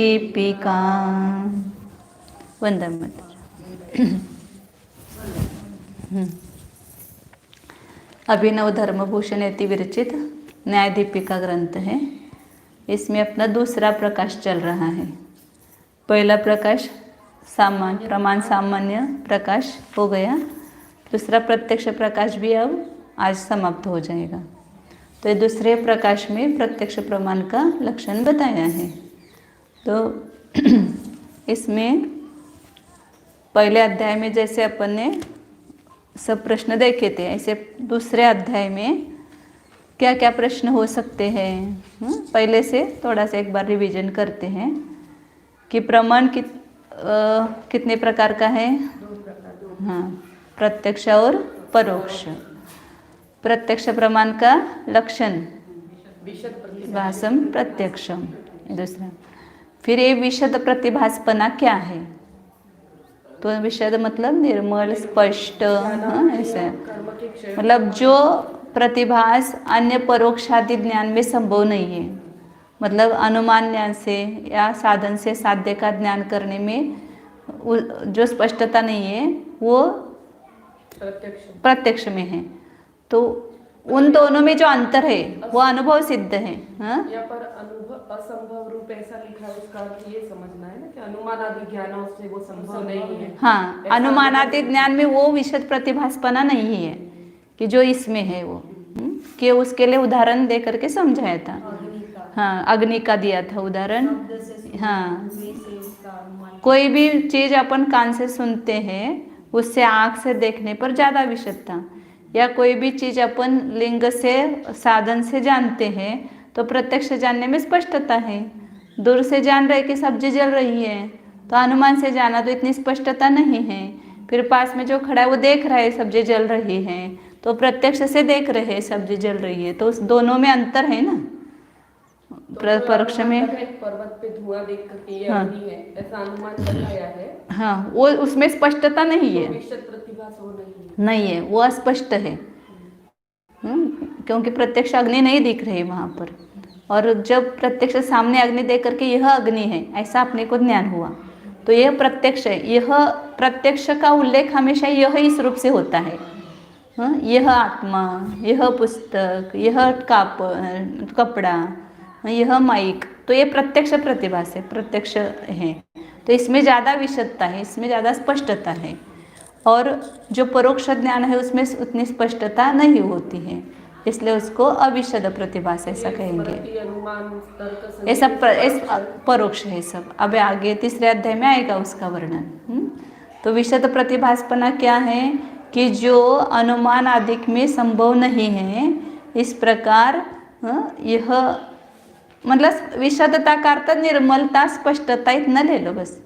दीपिका वंदे मातरम। अभिनव धर्मभूषण यति विरचित न्याय दीपिका ग्रंथ है। इसमें अपना दूसरा प्रकाश चल रहा है। पहला प्रकाश सामान्य प्रमाण सामान्य प्रकाश हो गया, दूसरा प्रत्यक्ष प्रकाश भी अब आज समाप्त हो जाएगा। तो ये दूसरे प्रकाश में प्रत्यक्ष प्रमाण का लक्षण बताया है। तो इसमें पहले अध्याय में जैसे अपन ने सब प्रश्न देखे थे, ऐसे दूसरे अध्याय में क्या क्या प्रश्न हो सकते हैं, पहले से थोड़ा सा एक बार रिवीजन करते हैं कि प्रमाण कितने प्रकार का है। हाँ, प्रत्यक्ष और परोक्ष। प्रत्यक्ष प्रमाण का लक्षण भासम प्रत्यक्षम, दूसरा। फिर ये विशद प्रतिभासपना क्या है, तो विशद मतलब निर्मल स्पष्ट, ऐसा मतलब जो प्रतिभास अन्य परोक्षादि ज्ञान में संभव नहीं है, मतलब अनुमान ज्ञान से या साधन से साध्य का ज्ञान करने में जो स्पष्टता नहीं है वो प्रत्यक्ष में है। तो उन दोनों में जो अंतर है वो अनुभव सिद्ध है। यहाँ पर अनुभव असंभव रूप ऐसा लिखा है, उसका अर्थ ये समझना है ना कि अनुमानादि ज्ञानों से वो संभव नहीं है। हाँ, अनुमानादि ज्ञान में वो विशद प्रतिभासपना नहीं है कि जो इसमें है वो, कि उसके लिए उदाहरण दे करके समझाया था। हाँ, अग्नि का दिया था उदाहरण। हाँ, कोई भी चीज अपन कान से सुनते हैं उससे आँख से देखने पर ज़्यादा विशदता, या कोई भी चीज अपन लिंग से साधन से जानते हैं तो प्रत्यक्ष जानने में स्पष्टता है। दूर से जान रहे कि सब्जी जल रही है तो अनुमान से जाना तो इतनी स्पष्टता नहीं है। फिर पास में जो खड़ा है वो देख रहा है सब्जी जल रही है तो प्रत्यक्ष से देख रहे हैं सब्जी जल रही है, तो उस दोनों में अंतर है ना। परोक्ष में पर्वत पे धुआं देख करके ये अग्नि है ऐसा अनुमान लगाया है। हाँ, वो उसमें स्पष्टता नहीं है, प्रतिभास वो नहीं है, वो अस्पष्ट है। क्योंकि प्रत्यक्ष अग्नि नहीं दिख रही वहाँ पर, और जब प्रत्यक्ष सामने अग्नि देख करके यह अग्नि है ऐसा अपने को ज्ञान हुआ तो यह प्रत्यक्ष है। यह प्रत्यक्ष का उल्लेख हमेशा यह इस रूप से होता है। यह आत्मा, यह पुस्तक, यह कपड़ा, यह माइक, तो ये प्रत्यक्ष प्रतिभास है, प्रत्यक्ष है। तो इसमें ज़्यादा विशदता है, इसमें ज़्यादा स्पष्टता है। और जो परोक्ष ज्ञान है उसमें उतनी स्पष्टता नहीं होती है, इसलिए उसको अविशद प्रतिभास ऐसा कहेंगे। ये सब परोक्ष है सब। अब आगे तीसरे अध्याय में आएगा उसका वर्णन। तो विशद प्रतिभासपना क्या है कि जो अनुमान आदि में संभव नहीं है, इस प्रकार यह मतलब विशदता का अर्थ निर्मलता स्पष्टता, इतना ले लो बस,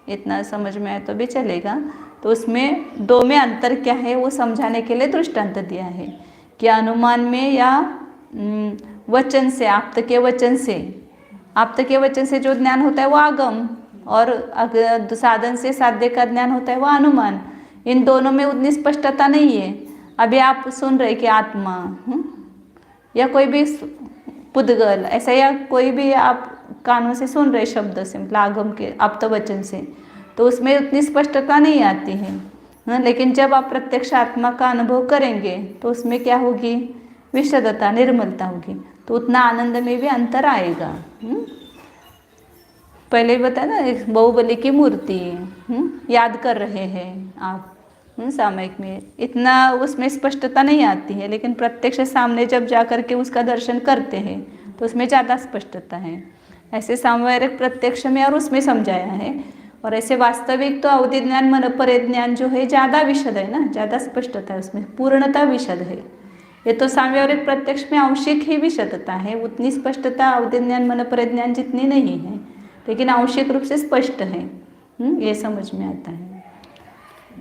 इतना समझ में आए तो भी चलेगा। तो उसमें दो में अंतर क्या है वो समझाने के लिए दृष्टांत दिया है कि अनुमान में या वचन से, आप्त के वचन से जो ज्ञान होता है वो आगम, और साधन से साध्य का ज्ञान होता है वो अनुमान। इन दोनों में उतनी स्पष्टता नहीं है। अभी आप सुन रहे कि आत्मा या कोई भी पुद्गल ऐसा, या कोई भी आप कानों से सुन रहे शब्द से, मतलब आगम के आप्त वचन से, तो उसमें उतनी स्पष्टता नहीं आती है। लेकिन जब आप प्रत्यक्ष आत्मा का अनुभव करेंगे तो उसमें क्या होगी, विशदता, निर्मलता होगी, तो उतना आनंद में भी अंतर आएगा। पहले भी बताया ना, बाहुबली की मूर्ति याद कर रहे हैं आप सामयिक में, इतना उसमें स्पष्टता नहीं आती है, लेकिन प्रत्यक्ष सामने जब जा कर के उसका दर्शन करते हैं तो उसमें ज़्यादा स्पष्टता है। ऐसे सामयिक प्रत्यक्ष में और उसमें समझाया है, और ऐसे वास्तविक तो अवधि ज्ञान मन परिज्ञान जो है ज़्यादा विशद है ना, ज़्यादा स्पष्टता है उसमें, पूर्णता विशद है। ये तो सामयिक प्रत्यक्ष में आंशिक ही विशदता है, उतनी स्पष्टता अवधि ज्ञान मन परिज्ञान जितनी नहीं है, लेकिन आंशिक रूप से स्पष्ट है। ये समझ में आता है।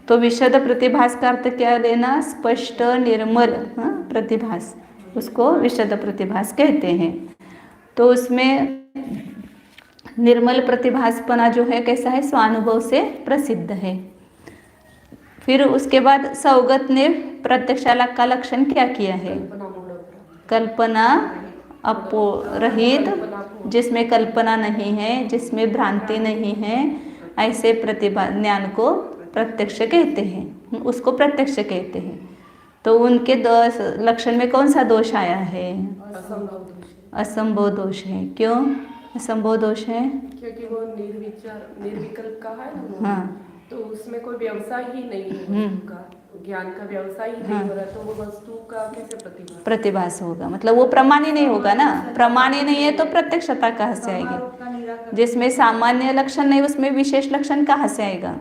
तो विशद प्रतिभास का अर्थ क्या लेना, स्पष्ट निर्मल प्रतिभास, उसको विशद प्रतिभास कहते हैं। तो उसमें निर्मल प्रतिभासपना जो है कैसा है, स्वानुभव से प्रसिद्ध है। फिर उसके बाद सौगत ने प्रत्यक्षाला का लक्षण क्या किया है, कल्पना रहित जिसमें कल्पना नहीं है, जिसमें भ्रांति नहीं है, ऐसे प्रतिभा ज्ञान को प्रत्यक्ष कहते हैं, उसको प्रत्यक्ष कहते हैं। तो उनके लक्षण में कौन सा दोष आया है? असंभव दोष है। असंभव दोष है। क्यों असंभव दोष है? क्योंकि वो निर्विकल्प का है ना वो। हाँ, तो उसमें कोई व्यवसाय ही नहीं है वस्तु का, ज्ञान का व्यवसाय ही नहीं हो रहा, तो वो वस्तु का कैसे प्रतिभास होगा? मतलब वो प्रमाण ही नहीं होगा ना। प्रमाण ही नहीं है तो प्रत्यक्षता कहाँ से आएगी? जिसमें सामान्य लक्षण नहीं उसमें विशेष लक्षण कहाँ से आएगा?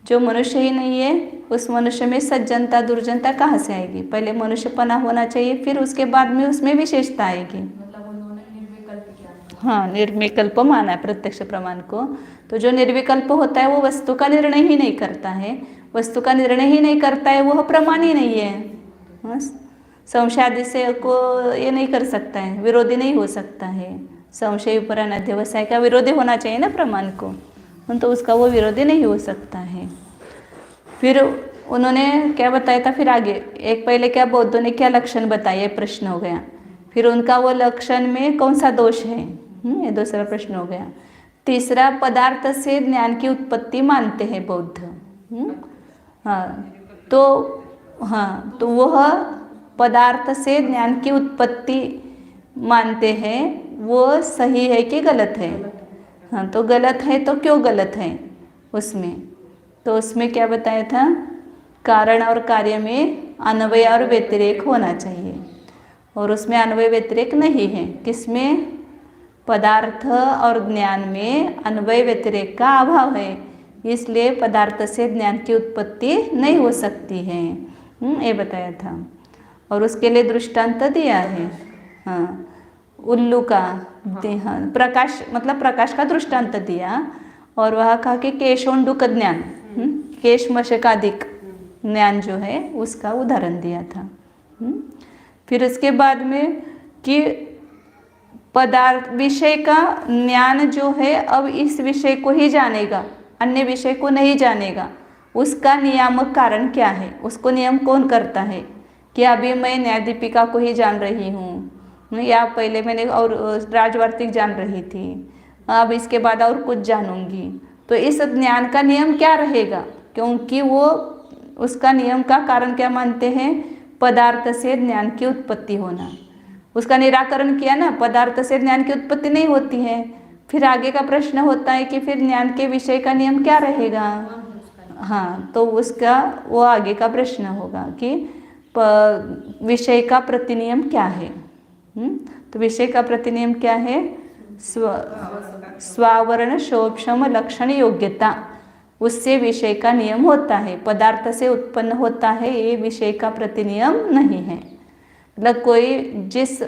जो मनुष्य ही नहीं है उस मनुष्य में सज्जनता दुर्जनता कहाँ से आएगी? पहले मनुष्यपना होना चाहिए, फिर उसके बाद में उसमें विशेषता आएगी। मतलब उन्होंने निर्विकल्प किया। हाँ, निर्विकल्प माना है प्रत्यक्ष प्रमाण को। तो जो निर्विकल्प होता है वो वस्तु का निर्णय ही नहीं करता है। वस्तु का निर्णय ही नहीं करता है, वह प्रमाण ही नहीं है। हाँ? संशय आदि से को ये नहीं कर सकता है, विरोधी नहीं हो सकता है। संशय उपरान अध्यवसाय का विरोधी होना चाहिए ना प्रमाण को, तो उसका वो विरोधी नहीं हो सकता है। फिर उन्होंने क्या बताया था? फिर आगे एक पहले क्या बौद्धों ने क्या लक्षण बताया, प्रश्न हो गया। फिर उनका वो लक्षण में कौन सा दोष है, ये दूसरा प्रश्न हो गया। तीसरा, पदार्थ से ज्ञान की उत्पत्ति मानते हैं बौद्ध। तो वह पदार्थ से ज्ञान की उत्पत्ति मानते हैं, वो सही है कि गलत है? हाँ, तो गलत है तो क्यों गलत है उसमें? तो उसमें क्या बताया था? कारण और कार्य में अन्वय और व्यतिरेक होना चाहिए, और उसमें अन्वय व्यतिरेक नहीं है। किसमें? पदार्थ और ज्ञान में अन्वय व्यतिरेक का अभाव है, इसलिए पदार्थ से ज्ञान की उत्पत्ति नहीं हो सकती है, ये बताया था। और उसके लिए दृष्टांत दिया है। हाँ, उल्लू का प्रकाश, मतलब प्रकाश का दृष्टांत दिया, और वह कहा कि केशोंडुक ज्ञान, केश मशकादिक ज्ञान जो है उसका उदाहरण दिया था। फिर उसके बाद में कि पदार्थ विषय का ज्ञान जो है अब इस विषय को ही जानेगा, अन्य विषय को नहीं जानेगा। उसका नियामक कारण क्या है? उसको नियम कौन करता है? कि अभी मैं न्यायदीपिका को ही जान रही हूँ, या पहले मैंने और राजवार्तिक जान रही थी, अब इसके बाद और कुछ जानूंगी। तो इस ज्ञान का नियम क्या रहेगा? क्योंकि वो उसका नियम का कारण क्या मानते हैं? पदार्थ से ज्ञान की उत्पत्ति होना। उसका निराकरण किया ना, पदार्थ से ज्ञान की उत्पत्ति नहीं होती है। फिर आगे का प्रश्न होता है कि फिर ज्ञान के विषय का नियम क्या रहेगा? हाँ, तो उसका वो आगे का प्रश्न होगा कि विषय का प्रतिनियम क्या है। तो विषय का प्रतिनियम क्या है? स्वावरण शोभम लक्षण योग्यता, उससे विषय का नियम होता है। पदार्थ से उत्पन्न होता है, ये विषय का प्रतिनियम नहीं है। मतलब कोई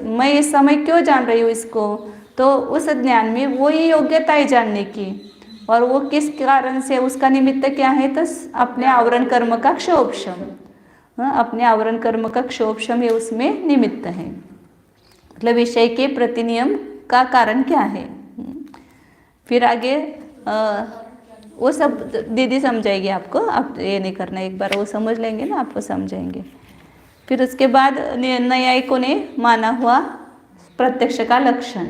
मैं इस समय क्यों जान रही हूँ इसको, तो उस ज्ञान में वो ही योग्यता है जानने की, और वो किस कारण से, उसका निमित्त क्या है? तो अपने आवरण कर्म का क्षोभम, अपने आवरण कर्म का क्षोभम ये उसमें निमित्त है। मतलब विषय के प्रतिनियम का कारण क्या है। फिर आगे वो सब दीदी समझाएगी आपको, आप ये नहीं करना, एक बार वो समझ लेंगे ना आपको समझाएंगे। फिर उसके बाद न्यायिकों ने माना हुआ प्रत्यक्ष का लक्षण,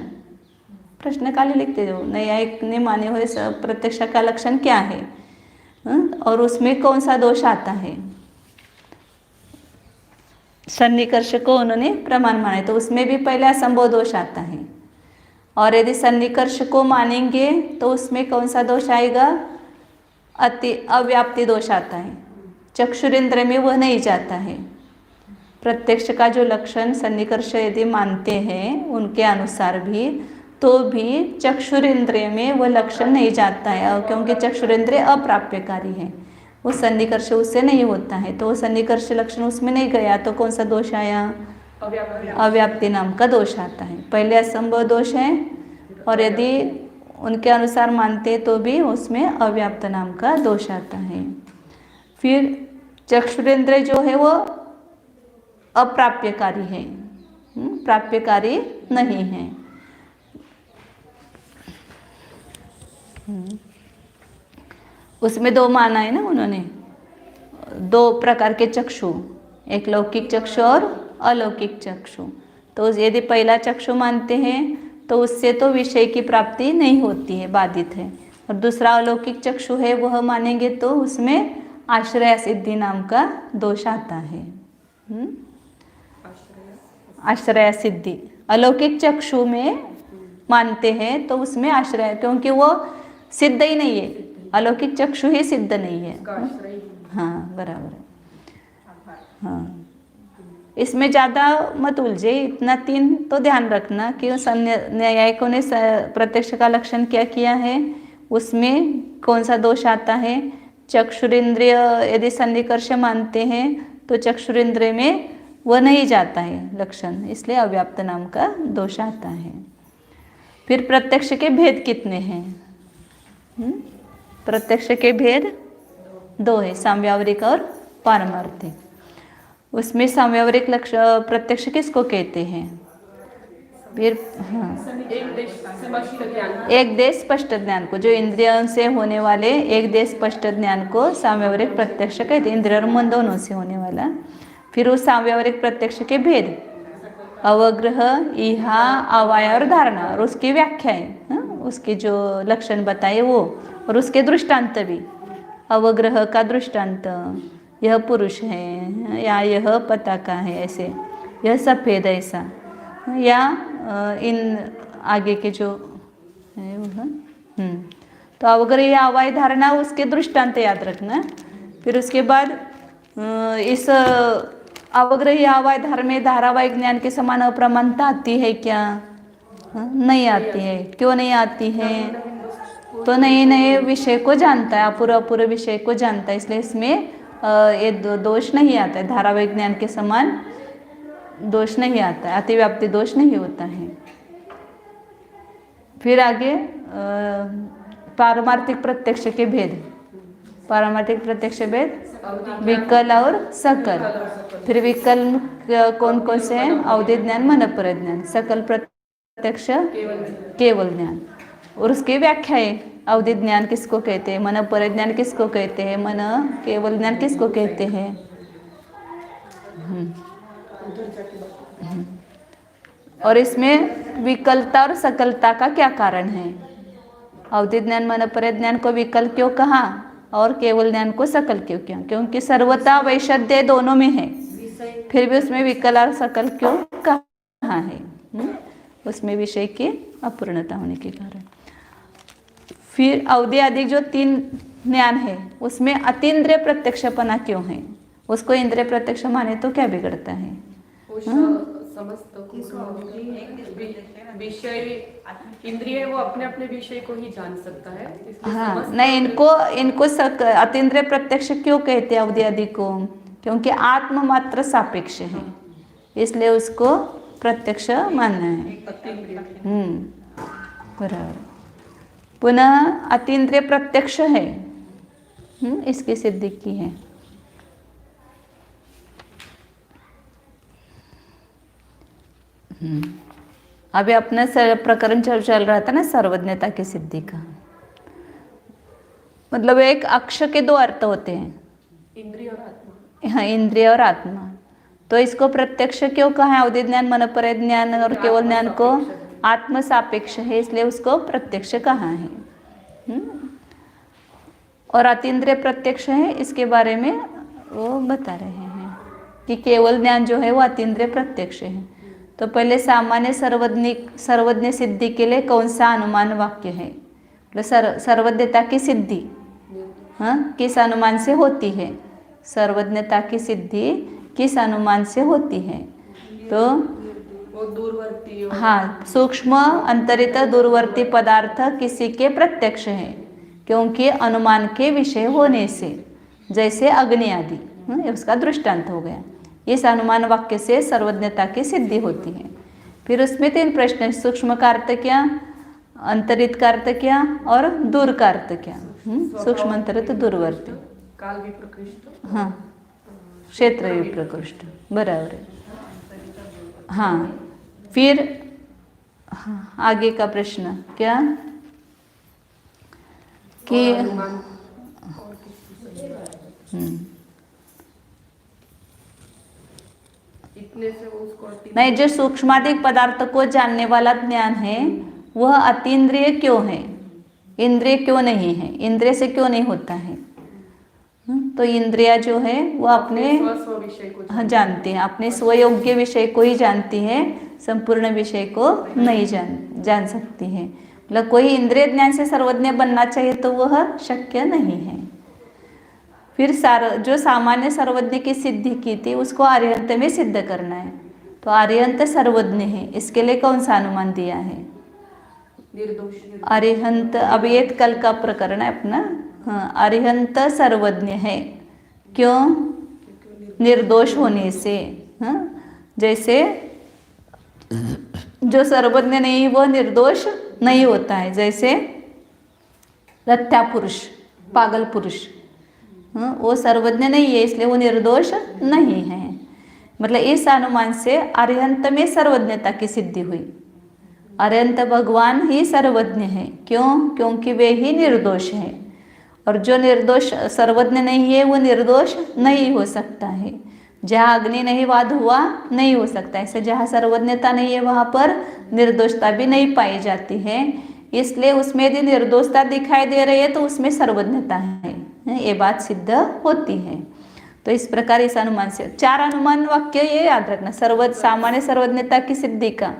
प्रश्न काले लिखते जाओ। न्यायिक ने माने हुए प्रत्यक्ष का लक्षण क्या है, और उसमें कौन सा दोष आता है? सन्निकर्ष को उन्होंने प्रमाण माना, तो उसमें भी पहला असंभव दोष आता है। और यदि सन्निकर्ष को मानेंगे तो उसमें कौन सा दोष आएगा? अव्याप्ति दोष आता है। चक्षुरेंद्र में वह नहीं जाता है। प्रत्यक्ष का जो लक्षण सन्निकर्ष यदि मानते हैं उनके अनुसार भी, तो भी चक्षुरेंद्रिय में वह लक्षण नहीं जाता है, क्योंकि चक्षुरेंद्रिय अप्राप्यकारी है, वो सन्निकर्ष उससे नहीं होता है। तो वो सन्निकर्ष लक्षण उसमें नहीं गया, तो कौन सा दोष आया? अव्याप्ति नाम का दोष आता है। पहले असंभव दोष है, और यदि उनके अनुसार मानते तो भी उसमें अव्याप्त नाम का दोष आता है। फिर चक्षुरेंद्र जो है वो अप्राप्यकारी है, प्राप्यकारी नहीं है। उसमें दो माना है ना उन्होंने, दो प्रकार के चक्षु, एक लौकिक चक्षु और अलौकिक चक्षु। तो यदि पहला चक्षु मानते हैं तो उससे तो विषय की प्राप्ति नहीं होती है, बाधित है। और दूसरा अलौकिक चक्षु है, वह मानेंगे तो उसमें आश्रय सिद्धि नाम का दोष आता है। आश्रय सिद्धि अलौकिक चक्षु में मानते हैं तो उसमें आश्रय, क्योंकि वो सिद्ध ही नहीं है, अलौकिक चक्षु ही सिद्ध नहीं है। हाँ बराबर है। हाँ, इसमें ज़्यादा मत उलझे, इतना 3 तो ध्यान रखना कि न्यायिकों ने प्रत्यक्ष का लक्षण क्या किया है, उसमें कौन सा दोष आता है। चक्षुरिंद्रिय यदि सन्निकर्ष मानते हैं तो चक्षुरिंद्रिय में वह नहीं जाता है लक्षण, इसलिए अव्याप्त नाम का दोष आता है। फिर प्रत्यक्ष के भेद कितने हैं? प्रत्यक्ष के भेद 2 है, साम्यावरिक और पारमार्थिक। उसमें साम्यावरिक लक्षण प्रत्यक्ष किसको कहते हैं? फिर हाँ, एक देश स्पष्ट ज्ञान को, जो इंद्रियों से होने वाले एक देश स्पष्ट ज्ञान को साम्यावरिक प्रत्यक्ष कहते हैं, इंद्रिय और मन दोनों से होने वाला। फिर उस साम्यावरिक प्रत्यक्ष के भेद, अवग्रह, इहा, अवाय और धारणा, और उसकी व्याख्या है, उसके जो लक्षण बताए वो, और उसके दृष्टांत भी। अवग्रह का दृष्टांत, यह पुरुष है या यह पताका है ऐसे, यह सफ़ेद ऐसा, या इन आगे के जो है वो। तो अवग्रह या अवाय धारणा उसके दृष्टांत याद रखना। फिर उसके बाद इस अवग्रह या अवाय धारणा में धारावाहिक ज्ञान के समान अप्रमाणता आती है क्या? नहीं आती है। क्यों नहीं आती है? तो नए नए विषय को जानता है, अपूर्व विषय को जानता है, इसलिए इसमें ये दोष नहीं आता है। धारावाहिक ज्ञान के समान दोष नहीं आता है, अतिव्याप्ति दोष नहीं होता है। फिर आगे पारमार्थिक प्रत्यक्ष के भेद। पारमार्थिक प्रत्यक्ष भेद विकल और सकल। फिर विकल कौन कौन से हैं? अवधि ज्ञान, मन परज्ञान। सकल प्रत्यक्ष केवल ज्ञान, और उसकी व्याख्या है। अवधि ज्ञान किसको कहते हैं, मन परज्ञान किसको कहते हैं, मन केवल ज्ञान किसको कहते हैं। और इसमें विकलता और सकलता का क्या कारण है? अवधि ज्ञान मन परज्ञान को विकल क्यों कहा और केवल ज्ञान को सकल क्यों किया? क्योंकि सर्वता वैशद्य दोनों में है, फिर भी उसमें विकल और सकल क्यों कहा है? उसमें विषय की अपूर्णता होने के कारण। फिर अवधि आदि जो 3 ज्ञान है उसमें अतीन्द्रिय प्रत्यक्षपना क्यों है? उसको इंद्रिय प्रत्यक्ष माने तो क्या बिगड़ता है? समस्त विषय इंद्रिय वो अपने अपने विषय को ही जान सकता है। हाँ नहीं, इनको अतीन्द्रिय प्रत्यक्ष क्यों कहते हैं अवधि आदि को? क्योंकि आत्म मात्र सापेक्ष है, इसलिए उसको प्रत्यक्ष मानना है। बराबर। पुनः अतीन्द्रिय प्रत्यक्ष है, इसकी सिद्धि की है। अभी अपना प्रकरण चल रहा था ना सर्वज्ञता की सिद्धि का। मतलब एक अक्ष के 2 अर्थ होते हैं, इंद्रिय और आत्मा। हाँ, इंद्रिय और आत्मा। तो इसको प्रत्यक्ष क्यों कहा है? अवधि ज्ञान, मन परज्ञान ज्ञान और केवल ज्ञान को आत्म सापेक्ष है, इसलिए उसको प्रत्यक्ष कहा है। और अतीन्द्रिय प्रत्यक्ष है, इसके बारे में वो बता रहे हैं कि केवल ज्ञान जो है वो अतीन्द्रिय प्रत्यक्ष है। तो पहले सामान्य सर्वज्ञ सिद्धि के लिए कौन सा अनुमान वाक्य है? मतलब सर्वज्ञता की सिद्धि किस अनुमान से होती है? सर्वज्ञता की सिद्धि किस अनुमान से होती है? तो वो दूरवर्ती, हाँ, सूक्ष्म अंतरित दूरवर्ती पदार्थ किसी के प्रत्यक्ष है, क्योंकि अनुमान के विषय होने से, जैसे अग्नि आदि, उसका दृष्टांत हो गया। इस अनुमान वाक्य से सर्वज्ञता की सिद्धि होती है। फिर उसमें 3 प्रश्न, सूक्ष्म का अर्थ क्या, अंतरित का अर्थ क्या और दूर का अर्थ क्या? सूक्ष्म अंतरित दूरवर्ती, काल विप्रकृष्ट, हाँ, क्षेत्र विप्रकृष्ट, बराबर है। हाँ, फिर हाँ, आगे का प्रश्न क्या कि दिखने से वो उसको नहीं, जो सूक्ष्माधिक पदार्थ को जानने वाला ज्ञान है वह अतीन्द्रिय क्यों है, इंद्रिय क्यों नहीं है, इंद्रिय से क्यों नहीं होता है? तो इंद्रिया जो है वो अपने स्व विषय को हाँ जानती है, अपने स्वयोग्य विषय को ही जानती है, संपूर्ण विषय को नहीं जान सकती है। मतलब कोई इंद्रिय ज्ञान से सर्वज्ञ बनना चाहिए तो वह शक्य नहीं है। फिर जो सामान्य सर्वज्ञ की सिद्धि की थी उसको आर्यंत में सिद्ध करना है। तो आर्यंत सर्वज्ञ है, इसके लिए कौन सा अनुमान दिया है? निर्दोष अरिहंत। अब ये कल का प्रकरण है अपना। हाँ, अरिहंत सर्वज्ञ है, क्यों? निर्दोष होने से। हाँ, जैसे जो सर्वज्ञ नहीं वह निर्दोष नहीं होता है, जैसे रत्या पुरुष, पागल पुरुष, वो सर्वज्ञ नहीं है इसलिए वो निर्दोष नहीं है। मतलब इस अनुमान से अरिहंत में सर्वज्ञता की सिद्धि हुई। अरिहंत भगवान ही सर्वज्ञ है, क्यों? क्योंकि वे ही निर्दोष है, और जो निर्दोष सर्वज्ञ नहीं है वो निर्दोष नहीं हो सकता है। जहाँ अग्नि नहीं वाद हुआ नहीं हो सकता, ऐसे जहाँ सर्वज्ञता नहीं है वहाँ पर निर्दोषता भी नहीं पाई जाती है। इसलिए उसमें यदि निर्दोषता दिखाई दे रही है तो उसमें सर्वज्ञता है, ये बात सिद्ध होती है। तो इस प्रकार इस अनुमान से 4 अनुमान वाक्य ये याद रखना। सामान्य सर्वज्ञता की सिद्धि का,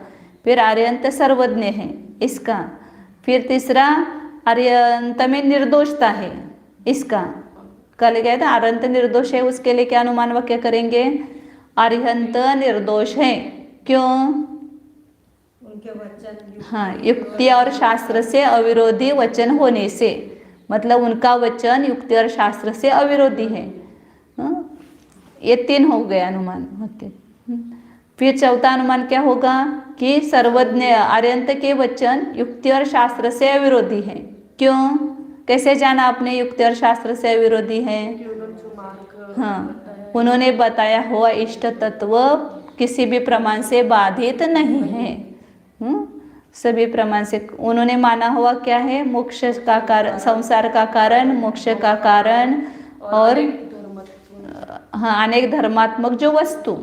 फिर आर्यंत सर्वज्ञ है इसका, फिर तीसरा आर्यंत में निर्दोषता है इसका। कल गया था आर्यंत निर्दोष है, उसके लिए क्या अनुमान वाक्य करेंगे? आर्यंत निर्दोष है, क्यों? उनके वचन हाँ, युक्ति और शास्त्र से अविरोधी वचन होने से, मतलब उनका वचन युक्ति और शास्त्र से अविरोधी है। ये 3 हो गए अनुमान वाक्य। फिर चौथा अनुमान क्या होगा कि सर्वज्ञ आर्यंत के वचन युक्ति और शास्त्र से अविरोधी है, क्यों? कैसे जाना आपने युक्ति और शास्त्र से अविरोधी है? हाँ, उन्होंने बताया हुआ इष्ट तत्व किसी भी प्रमाण से बाधित नहीं है। सभी प्रमाण से उन्होंने माना हुआ क्या है? मोक्ष का कारण, संसार का कारण, मोक्ष का कारण, और हाँ अनेक धर्मात्मक जो वस्तु,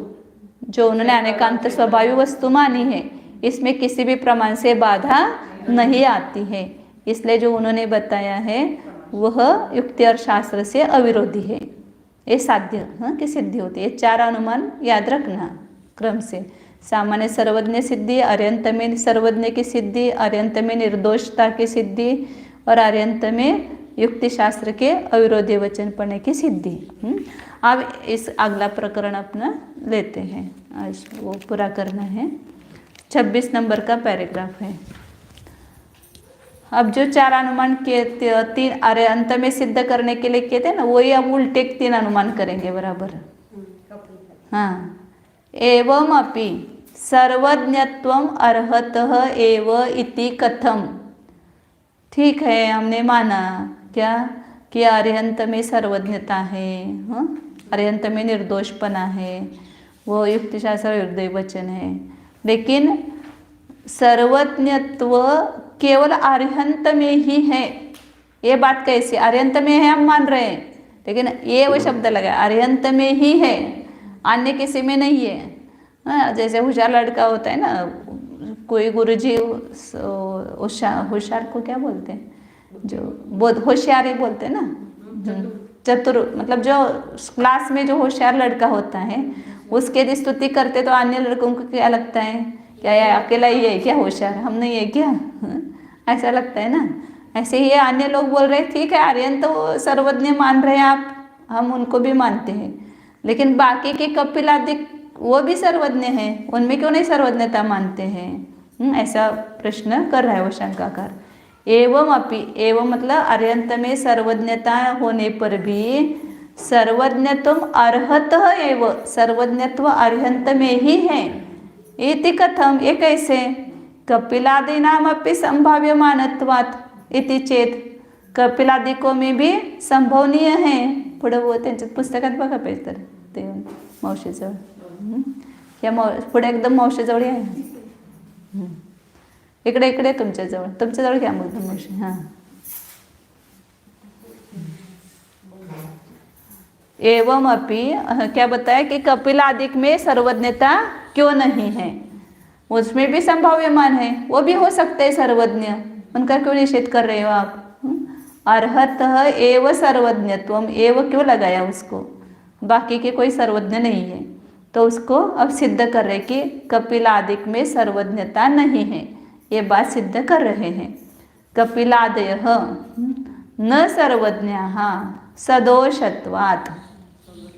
जो उन्होंने अनेकांत स्वभावी वस्तु मानी है, इसमें किसी भी प्रमाण से बाधा नहीं आती है। इसलिए जो उन्होंने बताया है वह युक्ति और शास्त्र से अविरोधी है, ये साध्य की सिद्धि होती है। 4 अनुमान याद रखना क्रम से। सामान्य सर्वज्ञ सिद्धि, आर्यंत में सर्वज्ञ की सिद्धि, आर्यंत में निर्दोषता की सिद्धि, और आर्यंत में युक्ति शास्त्र के अविरोधी वचन पढ़ने की सिद्धि। अब इस अगला प्रकरण अपना लेते हैं, आज वो पूरा करना है। 26 नंबर का पैराग्राफ है। अब जो 4 अनुमान के 3 आर्यंत में सिद्ध करने के लिए कहते हैं ना, वही अब उल्टे 3 अनुमान करेंगे बराबर। हाँ, एवं अपि सर्वज्ञत्वम अर्हतः एव इति कथम। ठीक है, हमने माना क्या कि अरिहंत में सर्वज्ञता है, अरिहंत में निर्दोषपना है, वो युक्ति शास्त्र हृदय वचन है, लेकिन सर्वज्ञत्व केवल अरिहंत में ही है। ये बात कैसे? अरिहंत में है हम मान रहे हैं, लेकिन ये वो शब्द लगा अरिहंत में ही है, अन्य किसी में नहीं है। जैसे होशियार लड़का होता है ना, कोई गुरुजी होशियार को क्या बोलते हैं, जो बहुत होशियार ही बोलते हैं ना, चतुर, मतलब जो क्लास में जो होशियार लड़का होता है उसके यदि स्तुति करते तो अन्य लड़कों को क्या लगता है? क्या ये अकेला ही है क्या होशियार, हम नहीं है क्या? ऐसा लगता है ना। ऐसे ही अन्य लोग बोल रहे ठीक है आर्यन तो सर्वज्ञ मान रहे हैं आप, हम उनको भी मानते हैं, लेकिन बाकी के कपिल आदि वो भी सर्वज्ञ हैं, उनमें क्यों नहीं सर्वज्ञता मानते हैं? ऐसा प्रश्न कर रहा है वो शंकाकार। एवं अपि, एवं मतलब अरिहंत में सर्वज्ञता होने पर भी सर्वज्ञत्व अर्हतः एव, सर्वज्ञत्व अरिहंत में ही है। इति कथम, ये कैसे? कपिलादीनाम अपि संभाव्यमानत्वात् इति चेत, कपिलादिकों में भी संभवनीय है। पुढे वो त्यांच्या पुस्तकात बघा पेज तर ते मावशीजवळ, या पुढे एकदम मावशीजवळ आहे, इकडे इकडे तुमच्याजवळ घ्या मग मावशी। हां, एवं अपि क्या बताया कि कपिल आदिक में सर्वज्ञता क्यों नहीं है, उसमें भी संभाव्यमान है, वो भी हो सकते हैं सर्वज्ञ, उनका क्यों निषेध कर रहे हो आप? अर्हतः एव सर्वज्ञत्वम, एव क्यों लगाया उसको, बाकी के कोई सर्वज्ञ नहीं है, तो उसको अब सिद्ध कर रहे कि कपिल आदिक में सर्वज्ञता नहीं है, ये बात सिद्ध कर रहे हैं। कपिलादयः न सर्वज्ञाः सदोषत्वात्,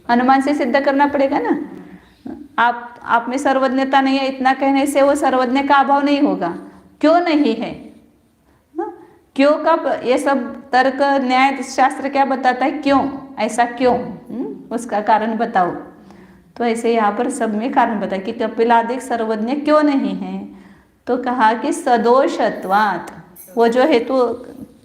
अनुमान से सिद्ध करना पड़ेगा ना, आप में सर्वज्ञता नहीं है इतना कहने से वो सर्वज्ञ का अभाव नहीं होगा। क्यों नहीं है, क्यों का ये सब तर्क न्याय शास्त्र क्या बताता है, क्यों, ऐसा क्यों, उसका कारण बताओ। तो ऐसे यहाँ पर सब में कारण बताया कि कपिलादिक सर्वज्ञ क्यों नहीं है, तो कहा कि सदोषत्वात्, वो जो हेतु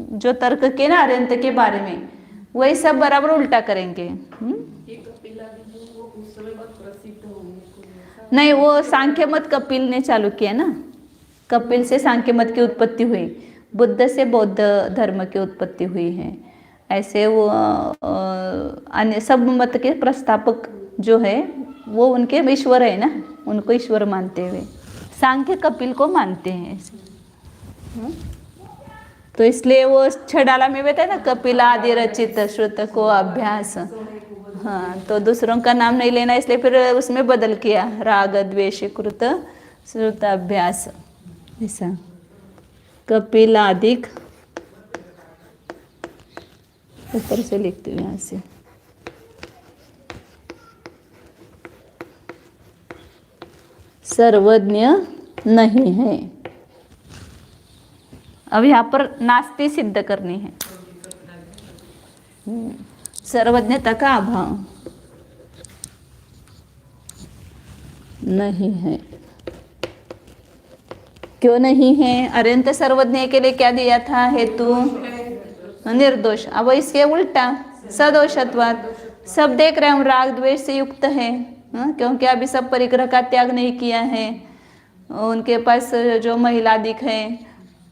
जो तर्क के ना अरंत के बारे में, वही सब बराबर उल्टा करेंगे। ये कपिलादि जो वो उस समय बहुत प्रसिद्ध होंगे कोई ऐसा? नहीं, वो सांख्य मत कपिल ने चालू किया ना, कपिल से सांख्य मत की उत्पत्ति हुई, बुद्ध से बौद्ध धर्म की उत्पत्ति हुई है। ऐसे वो अन्य सब मत के प्रस्थापक जो है वो उनके ईश्वर है ना, उनको ईश्वर मानते हुए सांख्य कपिल को मानते हैं ऐसे। तो इसलिए वो छडाला में बताया ना, कपिलादि रचित श्रुत को अभ्यास, हाँ, तो दूसरों का नाम नहीं लेना, इसलिए फिर उसमें बदल किया, राग द्वेष कृत श्रुत अभ्यास, ऐसा कपिलादिक, ऊपर से लिखती हूँ यहाँ से, सर्वज्ञ नहीं है। अब यहाँ पर नास्ति सिद्ध करनी है, सर्वज्ञता का अभाव नहीं है। क्यों नहीं है, अरंत सर्वज्ञ के लिए क्या दिया था हेतु, निर्दोष। अब इसके उल्टा सदोषत्वात्, सब देख रहे हम राग द्वेष से युक्त है, क्योंकि अभी सब परिग्रह का त्याग नहीं किया है, उनके पास जो महिलादिक है,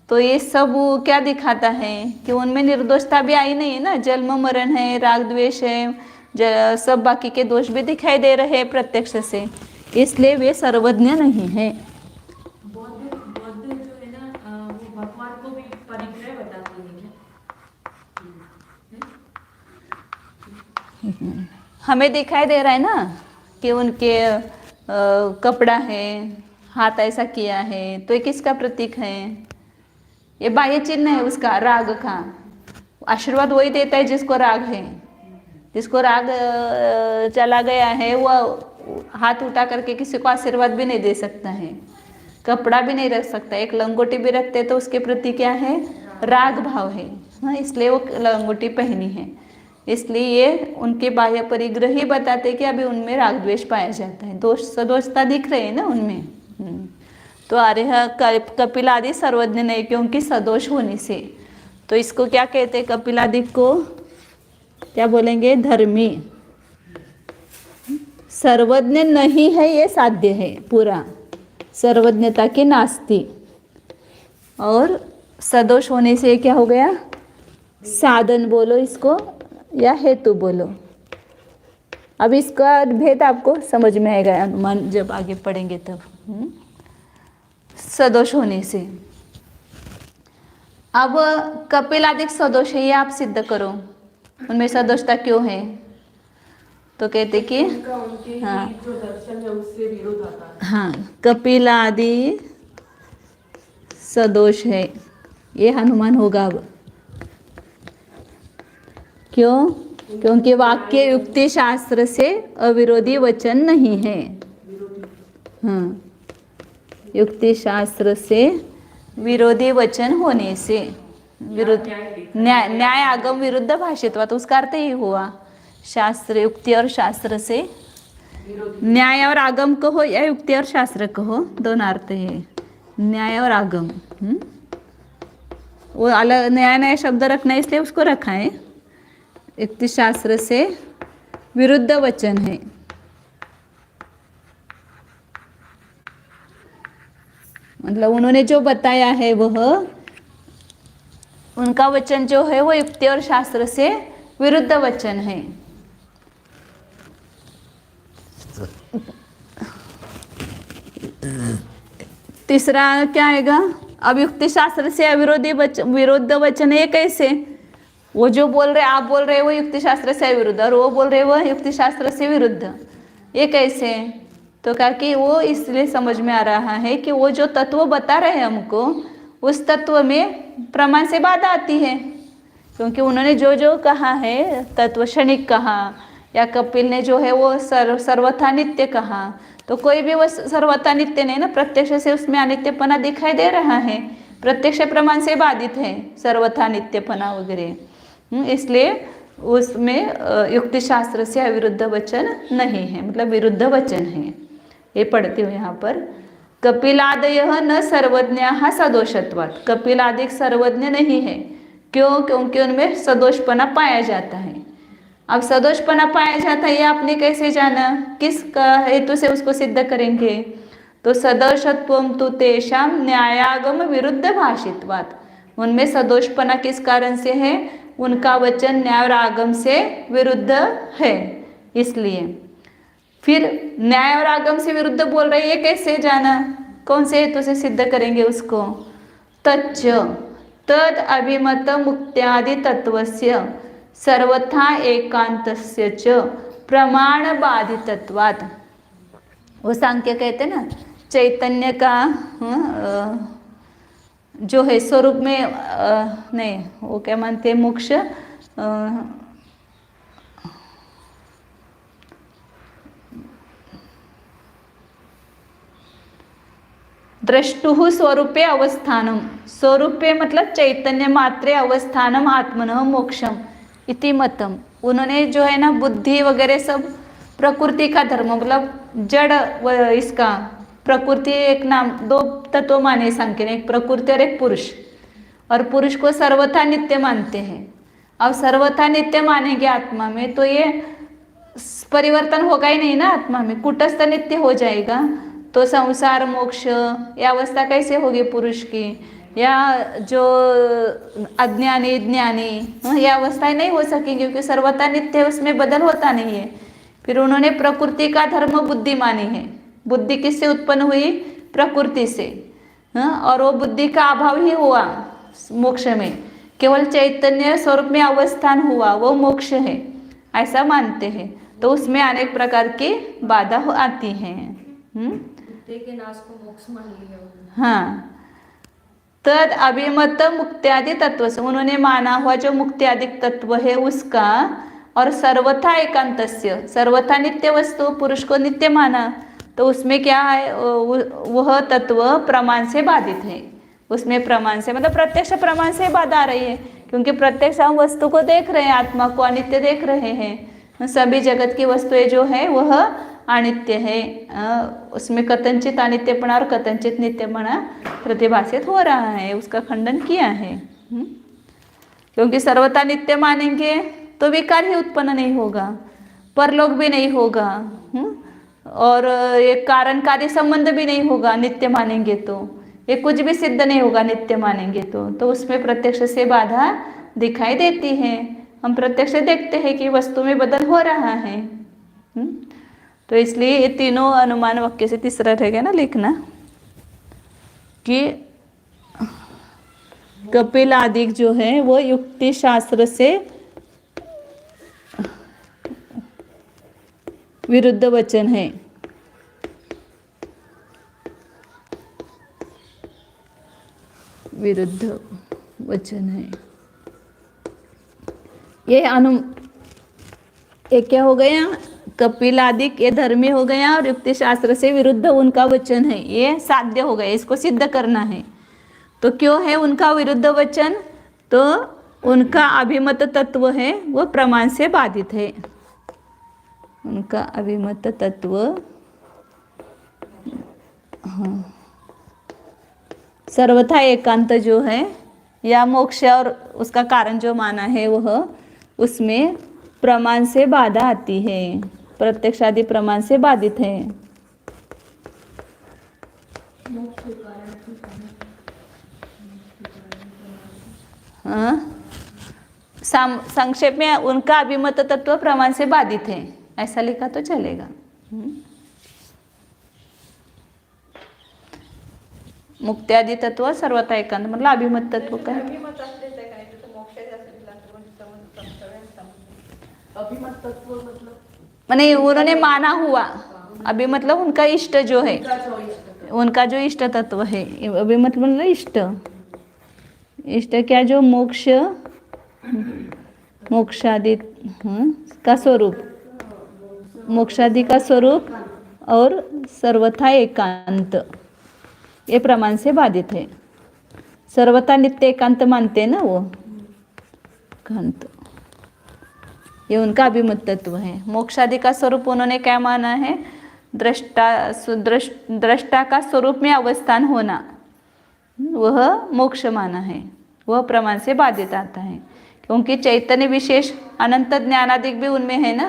तो ये सब क्या दिखाता है कि उनमें निर्दोषता भी आई नहीं है ना, जन्म मरण है, राग द्वेष है, सब बाकी के दोष भी दिखाई दे रहे हैं प्रत्यक्ष से, इसलिए वे सर्वज्ञ नहीं है। बौद्ध जो है ना, वो भगवान को भी परिग्रह बताते हैं क्या? हमें दिखाई दे रहा है ना कि उनके कपड़ा है, हाथ ऐसा किया है, तो ये किसका प्रतीक है, ये बाह्य चिन्ह है उसका, राग का। आशीर्वाद वही देता है जिसको राग है, जिसको राग चला गया है वह हाथ उठा करके किसी को आशीर्वाद भी नहीं दे सकता है, कपड़ा भी नहीं रख सकता, एक लंगोटी भी रखते तो उसके प्रति क्या है, राग भाव है, हाँ, इसलिए वो लंगोटी पहनी है। इसलिए ये उनके बाह्य परिग्रह ही बताते कि अभी उनमें राग द्वेष पाया जाता है, दोष सदोषता दिख रहे हैं ना उनमें। तो आर्य कपिलादि सर्वज्ञ नहीं, क्योंकि सदोष होने से, तो इसको क्या कहते हैं, कपिलादि को क्या बोलेंगे, धर्मी। सर्वज्ञ नहीं है ये साध्य है पूरा, सर्वज्ञता की नास्ति, और सदोष होने से क्या हो गया, साधन बोलो इसको या हेतु बोलो। अब इसका भेद आपको समझ में आएगा, अनुमान जब आगे पढ़ेंगे तब। सदोष होने से, अब कपिलादिक सदोष है, ये आप सिद्ध करो, उनमें सदोषता क्यों है, तो कहते कि उनके हाँ, जो दर्शन है उससे विरोध आता है। हाँ, कपिलादि सदोष है, ये अनुमान होगा। अब क्यों, क्योंकि वाक्य युक्ति शास्त्र से अविरोधी वचन नहीं है, हाँ, युक्ति शास्त्र से विरोधी वचन होने से, विरुद्ध न्याय आगम विरुद्ध भाषित्वात्, उसका अर्थ ही हुआ, शास्त्र युक्ति और शास्त्र से, न्याय और आगम कहो या युक्ति और शास्त्र कहो, दोनों अर्थ है, न्याय और आगम। वो अलग नया नया शब्द रखना है इसलिए उसको रखा है, युक्ति शास्त्र से विरुद्ध वचन है। मतलब उन्होंने जो बताया है वह, उनका वचन जो है वो युक्ति और शास्त्र से विरुद्ध वचन है। तीसरा क्या आएगा? अब युक्ति शास्त्र से अविरोधी विरुद्ध वचन ये कैसे? वो जो बोल रहे, आप बोल रहे वो युक्ति शास्त्र से अविरुद्ध, और वो बोल रहे वो युक्ति शास्त्र से विरुद्ध, ये कैसे? तो कहा कि वो इसलिए समझ में आ रहा है कि वो जो तत्व बता रहे हैं हमको, उस तत्व में प्रमाण से बाधा आती है, क्योंकि उन्होंने जो जो कहा है, तत्व क्षणिक कहा, या कपिल ने जो है वो सर्वथा नित्य कहा, तो कोई भी वो सर्वथा नित्य नहीं ना, प्रत्यक्ष से उसमें अनित्यपना दिखाई दे रहा है, प्रत्यक्ष प्रमाण से बाधित है सर्वथा नित्यपना वगैरह। इसलिए उसमें युक्ति शास्त्र से अविरुद्ध वचन नहीं है, मतलब विरुद्ध वचन है। ये पढ़ती हूँ यहाँ पर, कपिलादयः न सर्वज्ञाः सदोषत्वात्, कपिलादि सर्वज्ञ नहीं है। क्यों? क्योंकि उनमें सदोषपना पाया जाता है। अब सदोषपना पाया जाता है, ये आपने कैसे जाना? किस हेतु से उसको सिद्ध करेंगे? तो सदोषत्वम तु तेषां न्यायागम विरुद्ध भाषित्वात्, उनमें सदोषपना किस कारण से है? उनका वचन न्याय और आगम से विरुद्ध है, इसलिए। फिर न्याय और आगम से विरुद्ध बोल रहे, ये कैसे जाना? कौन से हेतु से सिद्ध करेंगे उसको? तच्च तद अभिमत मुक्त्यादि तत्वस्य सर्वथा एकांतस्य च प्रमाण बाधितत्वात्। वो सांख्य कहते ना, चैतन्य का जो है स्वरूप में नहीं, वो क्या मानते हैं? मोक्ष द्रष्टुः स्वरूपे अवस्थानम, स्वरूपे मतलब चैतन्य मात्रे अवस्थानम आत्मनः मोक्षम इति मतम। उन्होंने जो है ना बुद्धि वगैरह सब प्रकृति का धर्म, मतलब जड़ इसका प्रकृति एक नाम, दो तत्व माने सांख्य ने, एक प्रकृति और एक पुरुष, और पुरुष को सर्वथा नित्य मानते हैं। अब सर्वथा नित्य मानेंगे आत्मा में, तो ये परिवर्तन होगा ही नहीं ना आत्मा में, कुटस्थ नित्य हो जाएगा। तो संसार मोक्ष या अवस्था कैसे होगी पुरुष की, या जो अज्ञानी ज्ञानी यह अवस्थाएं नहीं हो सकेंगी, क्योंकि सर्वथा नित्य उसमें बदल होता नहीं है। फिर उन्होंने प्रकृति का धर्म बुद्धि मानी है। बुद्धि किससे उत्पन्न हुई? प्रकृति से। और वो बुद्धि का अभाव ही हुआ मोक्ष में, केवल चैतन्य स्वरूप में अवस्थान हुआ, वो मोक्ष है, ऐसा मानते हैं। तो उसमें अनेक प्रकार की बाधा आती हैं। के नाश को मोक्ष मान लिया। हाँ, तद अभिमत मुक्त्यादि तत्व से, उन्होंने माना हुआ जो मुक्त्यादि तत्व है उसका, और सर्वथा एकांतस्य, सर्वथा नित्य वस्तु पुरुष को नित्य माना, तो उसमें क्या है? वह तत्व प्रमाण से बाधित है। उसमें प्रमाण से मतलब प्रत्यक्ष प्रमाण से बाधा आ रही है, क्योंकि प्रत्यक्ष हम वस्तु को देख रहे हैं, आत्मा को अनित्य देख रहे हैं। सभी जगत की वस्तुएं जो है वह अनित्य है, उसमें कथनचित अनित्यपना और कथनचित नित्यपना प्रतिभाषित हो रहा है, उसका खंडन किया है। क्योंकि सर्वथा नित्य मानेंगे तो विकार ही उत्पन्न नहीं होगा, परलोक भी नहीं होगा, और ये कारण कार्य संबंध भी नहीं होगा नित्य मानेंगे तो, ये कुछ भी सिद्ध नहीं होगा नित्य मानेंगे तो उसमें प्रत्यक्ष से बाधा दिखाई देती है। हम प्रत्यक्ष देखते हैं कि वस्तु में बदल हो रहा है। तो इसलिए ये तीनों अनुमान वाक्य से तीसरा रहेगा ना लिखना, कि कपिल आदि जो है वो युक्ति शास्त्र से विरुद्ध वचन है। विरुद्ध वचन है ये क्या हो गया? कपिल आदि ये धर्मी हो गया, और युक्ति शास्त्र से विरुद्ध उनका वचन है, ये साध्य हो गया, इसको सिद्ध करना है। तो क्यों है उनका विरुद्ध वचन? तो उनका अभिमत तत्व है वो प्रमाण से बाधित है। उनका अभिमत तत्व सर्वथा एकांत जो है, या मोक्ष और उसका कारण जो माना है वह, उसमें प्रमाण से बाधा आती है, प्रत्यक्ष आदि प्रमाण से बाधित है। संक्षेप में उनका अभिमत तत्व प्रमाण से बाधित है, ऐसा लिखा तो चलेगा। मुक्त्यादी तत्व सर्वथा एकांत मतलब अभिमत तत्व का है। अभिमत तत्व मतलब माने उन्होंने माना हुआ, अभी मतलब उनका इष्ट जो है, का जो इष्ट है। उनका जो इष्ट तत्व है, अभी मतलब इष्ट, इष्ट क्या, जो मोक्ष मोक्षादि का स्वरूप, मोक्षादि का स्वरूप और सर्वथा एकांत, ये प्रमाण से बाधित है। सर्वथा नित्य एकांत मानते हैं ना वो एकांत, ये उनका अभिमत तत्व है। मोक्षादि का स्वरूप उन्होंने क्या माना है, दृष्टा का स्वरूप में अवस्थान होना, वह मोक्ष माना है, वह प्रमाण से बाधित आता है। क्योंकि चैतन्य विशेष अनंत ज्ञानादिक भी उनमें है ना,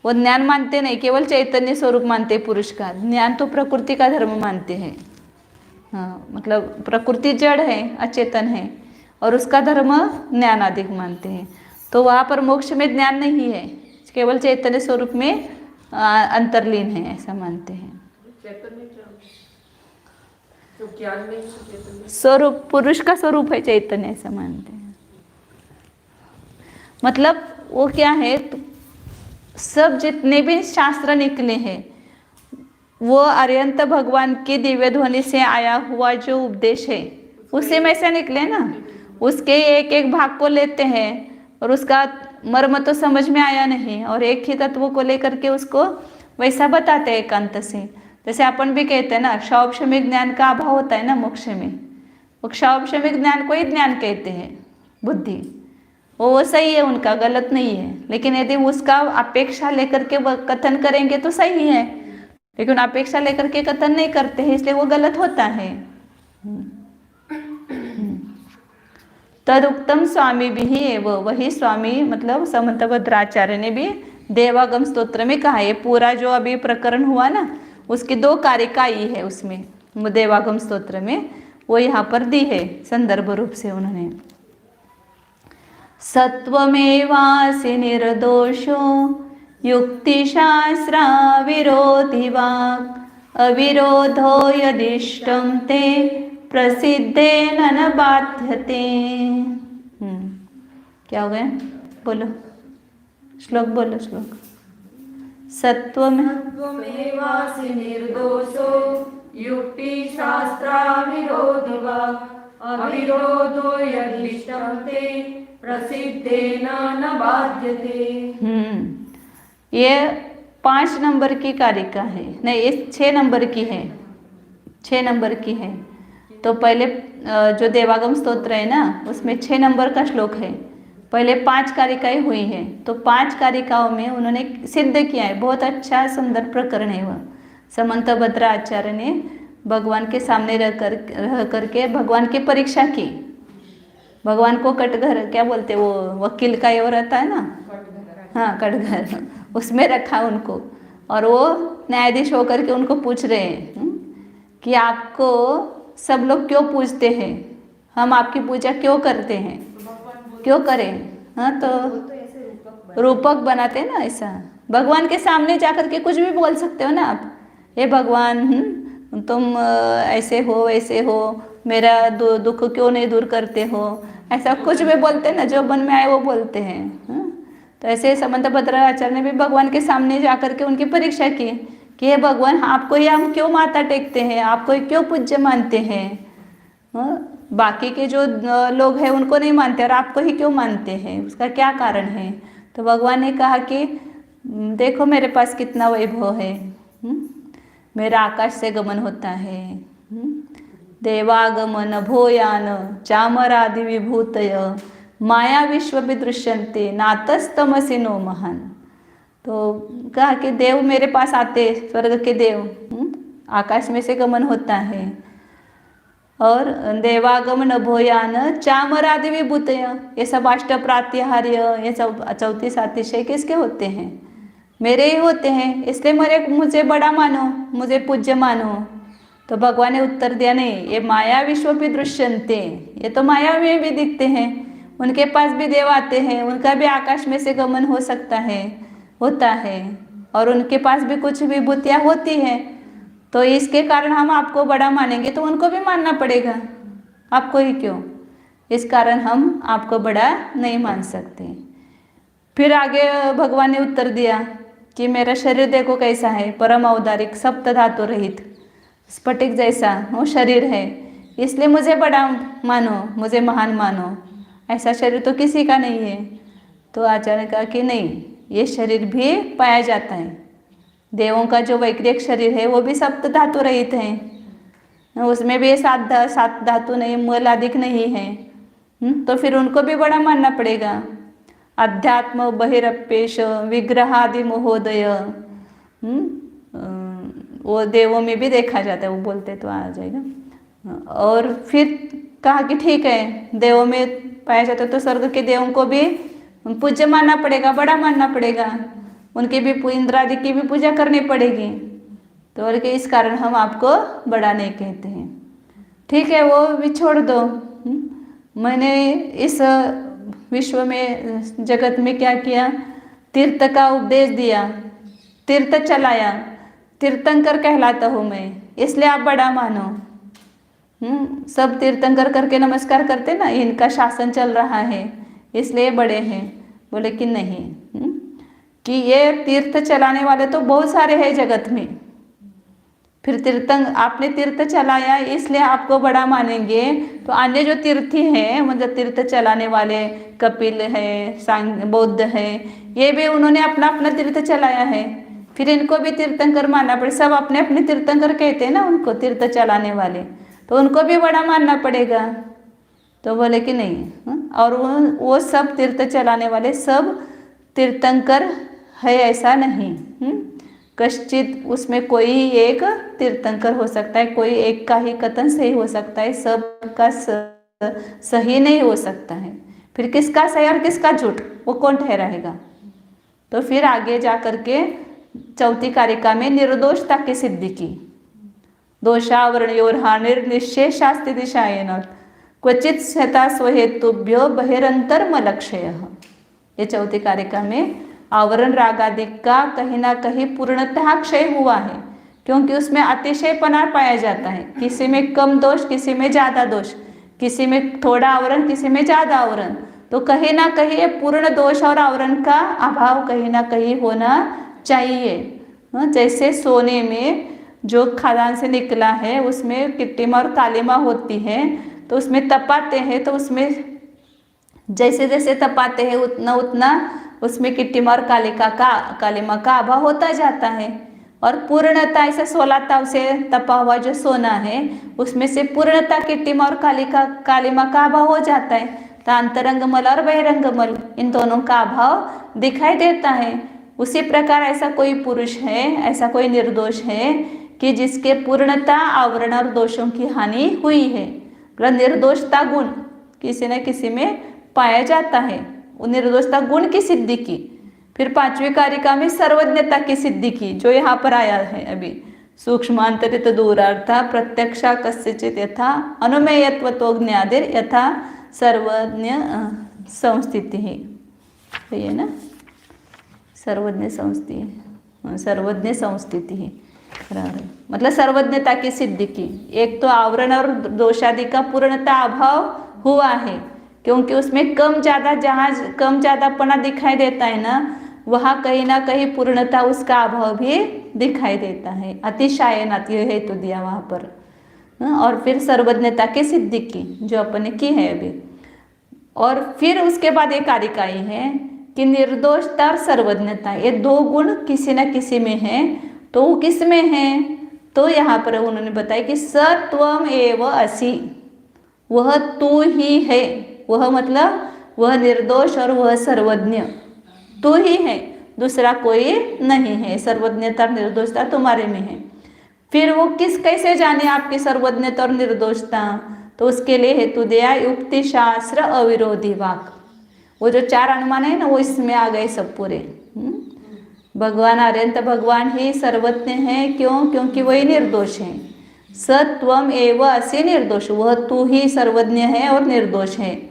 वो ज्ञान मानते नहीं, केवल चैतन्य स्वरूप मानते पुरुष का। ज्ञान तो प्रकृति का धर्म मानते हैं। हाँ, मतलब प्रकृति जड़ है, अचेतन है, और उसका धर्म ज्ञानादिक मानते हैं। तो वहाँ पर मोक्ष में ज्ञान नहीं है, केवल चैतन्य स्वरूप में अंतर्लीन है, ऐसा मानते हैं। चैतन्य जो ज्ञान नहीं है, चैतन्य स्वरूप पुरुष का स्वरूप है चैतन्य, ऐसा मानते हैं। मतलब वो क्या है, सब जितने भी शास्त्र निकले हैं वो अरिहंत भगवान की दिव्य ध्वनि से आया हुआ जो उपदेश है उसी में से निकले ना। उसके एक एक भाग को लेते हैं और उसका मर्म तो समझ में आया नहीं, और एक ही तत्व को लेकर के उसको वैसा बताते हैं एकांत से। जैसे अपन भी कहते हैं ना, क्षौक्षमिक ज्ञान का अभाव होता है ना मोक्ष में, वो क्षौक्षमिक ज्ञान को ही ज्ञान कहते हैं, बुद्धि। वो सही है, उनका गलत नहीं है, लेकिन यदि उसका अपेक्षा लेकर के वो कथन करेंगे तो सही है, लेकिन अपेक्षा लेकर के कथन नहीं करते हैं, इसलिए वो गलत होता है। तदुक्तम स्वामी भी ही है, वो वही स्वामी मतलब समंत भद्राचार्य ने भी देवागम स्तोत्र में कहा है। पूरा जो अभी प्रकरण हुआ ना, उसकी 2 कारिकाई है उसमें, देवागम स्तोत्र में, वो यहाँ पर दी है संदर्भ रूप से उन्होंने। सत्वमेवासि निर्दोषो युक्तिशास्त्रा विरोधि वाक् अविरोधो यदिष्टं ते प्रसिद्धेन न बाध्यते। क्या हो गया, बोलो श्लोक, बोलो श्लोक। सत्वमेवासि निर्दोषो युक्ति शास्त्रा विरोधि वाक् अविरोधो यदिष्टं ते प्रसिद्धेन न बाध्यते। ये 5 नंबर की कारिका है, नहीं ये 6 नंबर की है, 6 नंबर की है। तो पहले जो देवागम स्तोत्र है ना, उसमें 6 नंबर का श्लोक है। पहले 5 कारिकाएं हुई हैं, तो 5 कारिकाओं में उन्होंने सिद्ध किया है। बहुत अच्छा सुंदर प्रकरण है वह। समंत भद्राचार्य ने भगवान के सामने रह करके भगवान की परीक्षा की। भगवान को कटघर क्या बोलते, वो वकील का ये रहता है ना, हाँ कटघर, उसमें रखा उनको, और वो न्यायाधीश होकर के उनको पूछ रहे हैं कि आपको सब लोग क्यों पूजते हैं, हम आपकी पूजा क्यों करते हैं, क्यों करें। हाँ, तो रूपक बनाते हैं ना, ऐसा भगवान के सामने जाकर के कुछ भी बोल सकते हो ना आप, ये भगवान तुम ऐसे हो वैसे हो, मेरा दुख क्यों नहीं दूर करते हो, ऐसा कुछ भी बोलते हैं ना, जो मन में आए वो बोलते हैं। तो ऐसे समंत भद्राचार्य ने भी भगवान के सामने जाकर के उनकी परीक्षा की कि हे भगवान, आपको ही हम क्यों माथा टेकते हैं, आपको ही क्यों पूज्य मानते हैं, बाकी के जो लोग हैं उनको नहीं मानते और आपको ही क्यों मानते हैं, उसका क्या कारण है। तो भगवान ने कहा कि देखो मेरे पास कितना वैभव है, मेरा आकाश से गमन होता है, देवागमन भोयान चामरादि विभूतय माया विश्व विदृश्यन्ते नातस्तमसि नो महान। तो कहा कि देव मेरे पास आते, स्वर्ग के देव, आकाश में से गमन होता है, और देवागमन भोयान चामरादि विभूतय, ये सब अष्ट प्रात्याहार्य, ये सब 34 अतिशय किसके होते हैं, मेरे ही होते हैं, इसलिए मुझे बड़ा मानो, मुझे पूज्य मानो। तो भगवान ने उत्तर दिया, नहीं, ये माया विश्व भी दृश्यन्ते, ये तो माया में भी दिखते हैं, उनके पास भी देव आते हैं, उनका भी आकाश में से गमन हो सकता है, होता है, और उनके पास भी कुछ विभूतियाँ होती हैं। तो इसके कारण हम आपको बड़ा मानेंगे तो उनको भी मानना पड़ेगा, आपको ही क्यों। इस कारण हम आपको बड़ा नहीं मान सकते। फिर आगे भगवान ने उत्तर दिया कि मेरा शरीर देखो कैसा है, परम औदारिक सप्त धातु रहित स्फटिक जैसा वो शरीर है, इसलिए मुझे बड़ा मानो, मुझे महान मानो। ऐसा शरीर तो किसी का नहीं है। तो आचार्य ने कहा कि नहीं, ये शरीर भी पाया जाता है। देवों का जो वैक्रिक शरीर है वो भी सप्त धातु रहित है, उसमें भी सात धातु नहीं, मूल अधिक नहीं है। तो फिर उनको भी बड़ा मानना पड़ेगा। अध्यात्म बहिरपेश विग्रहादि महोदय, वो देवों में भी देखा जाता है, वो बोलते तो आ जाएगा। और फिर कहा कि ठीक है, देवों में पाया जाता है तो स्वर्ग के देवों को भी पूज्य मानना पड़ेगा, बड़ा मानना पड़ेगा, उनकी भी इंद्रादि की भी पूजा करनी पड़ेगी। तो बोले कि इस कारण हम आपको बड़ा नहीं कहते हैं। ठीक है, वो भी छोड़ दो। मैंने इस विश्व में जगत में क्या किया, तीर्थ का उपदेश दिया, तीर्थ चलाया, तीर्थंकर कहलाता हूँ मैं, इसलिए आप बड़ा मानो। सब तीर्थंकर करके नमस्कार करते ना, इनका शासन चल रहा है इसलिए बड़े हैं। बोले कि नहीं, कि ये तीर्थ चलाने वाले तो बहुत सारे हैं जगत में, फिर आपने तीर्थ चलाया इसलिए आपको बड़ा मानेंगे। तो अन्य जो तीर्थी हैं, मतलब तीर्थ चलाने वाले कपिल है, बौद्ध है, ये भी उन्होंने अपना अपना तीर्थ चलाया है, फिर इनको भी तीर्थंकर मानना पड़े। सब अपने अपने तीर्थंकर कहते हैं ना उनको, तीर्थ चलाने वाले, तो उनको भी बड़ा मानना पड़ेगा। तो बोले कि नहीं, और वो सब तीर्थ चलाने वाले सब तीर्थंकर है ऐसा नहीं। कश्चित उसमें कोई एक तीर्थंकर हो सकता है, कोई एक का ही कथन सही हो सकता है, सब का सही नहीं हो सकता है। फिर किसका सही और किसका झूठ, वो कौन ठहराएगा। तो फिर आगे जा करके चौथी कारिका में निर्दोषता की सिद्धि की। दोषावरणयोर्हानिर्निशेषास्ति दिशायेन क्वचित स्यता स्वहेतुभ्यो बहिरंतर्म लक्ष्य। ये चौथी कारिका में आवरण राग आदि का कहीं ना कहीं पूर्णतः क्षय हुआ है, क्योंकि उसमें अतिशयपना पाया जाता है। किसी में कम दोष, किसी में ज़्यादा दोष, किसी में थोड़ा आवरण, किसी में ज़्यादा आवरण। तो कहीं ना कहीं पूर्ण दोष और आवरण का अभाव कहीं ना कहीं होना चाहिए। जैसे सोने में जो खदान से निकला है उसमें किट्टिमा और कालिमा होती है, तो उसमें तपाते हैं, तो उसमें जैसे जैसे तपाते हैं उतना उतना उसमें किट्टिमा और कालिमा का अभाव होता जाता है। और पूर्णता ऐसे 16 ताव से तपा हुआ जो सोना है उसमें से पूर्णता किट्टिमा और कालिमा का अभाव हो जाता है। तो अंतरंग मल और बहिरंग मल, इन दोनों का अभाव दिखाई देता है। उसी प्रकार ऐसा कोई पुरुष है, ऐसा कोई निर्दोष है कि जिसके पूर्णता आवरण और दोषों की हानि हुई है। निर्दोषता गुण किसी न किसी में पाया जाता है, निर्दोषता गुण की सिद्धि की। फिर पांचवी कारिका में सर्वज्ञता की सिद्धि की, जो यहाँ पर आया है अभी। सूक्ष्मांतरित दूरार्था प्रत्यक्षा कस्यचित यथा अनुमेयत्व तो ज्ञादिर यथा सर्वज्ञ संस्थिति ही, ये ना सर्वज्ञ संस्थिति ही, मतलब सर्वज्ञता की सिद्धि की। एक तो आवरण और दोषादि का पूर्णता अभाव हुआ है, क्योंकि उसमें कम ज़्यादा, जहाँ कम ज़्यादापना दिखाई देता है ना, वहाँ कहीं ना कहीं पूर्णता उसका अभाव भी दिखाई देता है। अतिशायनात ये हेतु दिया वहाँ पर। और फिर सर्वज्ञता की सिद्धि की जो अपने की है अभी। और फिर उसके बाद एक कारिकाई है कि निर्दोषता और सर्वज्ञता, ये दो गुण किसी न किसी में है। तो वो किस में है, तो यहाँ पर उन्होंने बताया कि सत्वम एव असि, वह तू ही है। वह मतलब वह निर्दोष और वह सर्वज्ञ तू ही है, दूसरा कोई नहीं है। सर्वज्ञता और निर्दोषता तुम्हारे में है। फिर वो कैसे जाने आपकी सर्वज्ञता और निर्दोषता, तो उसके लिए हेतु दिया युक्ति शास्त्र अविरोधी वाक। वो जो 4 अनुमान है ना, वो इसमें आ गए सब पूरे। भगवान आर्यंत भगवान ही सर्वज्ञ है, क्यों? क्योंकि वही निर्दोष है। सत्वम एव असि निर्दोष, वह तू ही सर्वज्ञ है और निर्दोष है।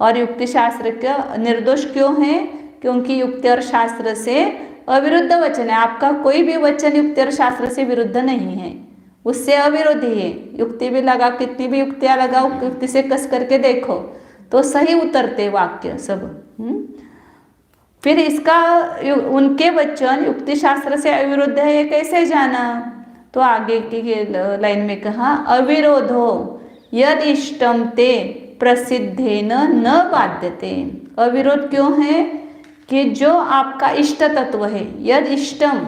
और युक्ति शास्त्र का निर्दोष क्यों है? क्योंकि युक्ति और शास्त्र से अविरुद्ध वचन है। आपका कोई भी वचन युक्ति और शास्त्र से विरुद्ध नहीं है। उससे अविरोधी है। युक्ति भी लगा, कितनी भी युक्तियां लगाओ, युक्ति से कस करके देखो तो सही उतरते वाक्य सब। फिर इसका उनके वचन युक्ति शास्त्र से अविरुद्ध है, ये कैसे जाना? तो आगे की लाइन में कहा अविरोधो यद इष्टम ते प्रसिद्धेन न बाध्यते। अविरोध क्यों है? कि जो आपका इष्ट तत्व है, यद इष्टम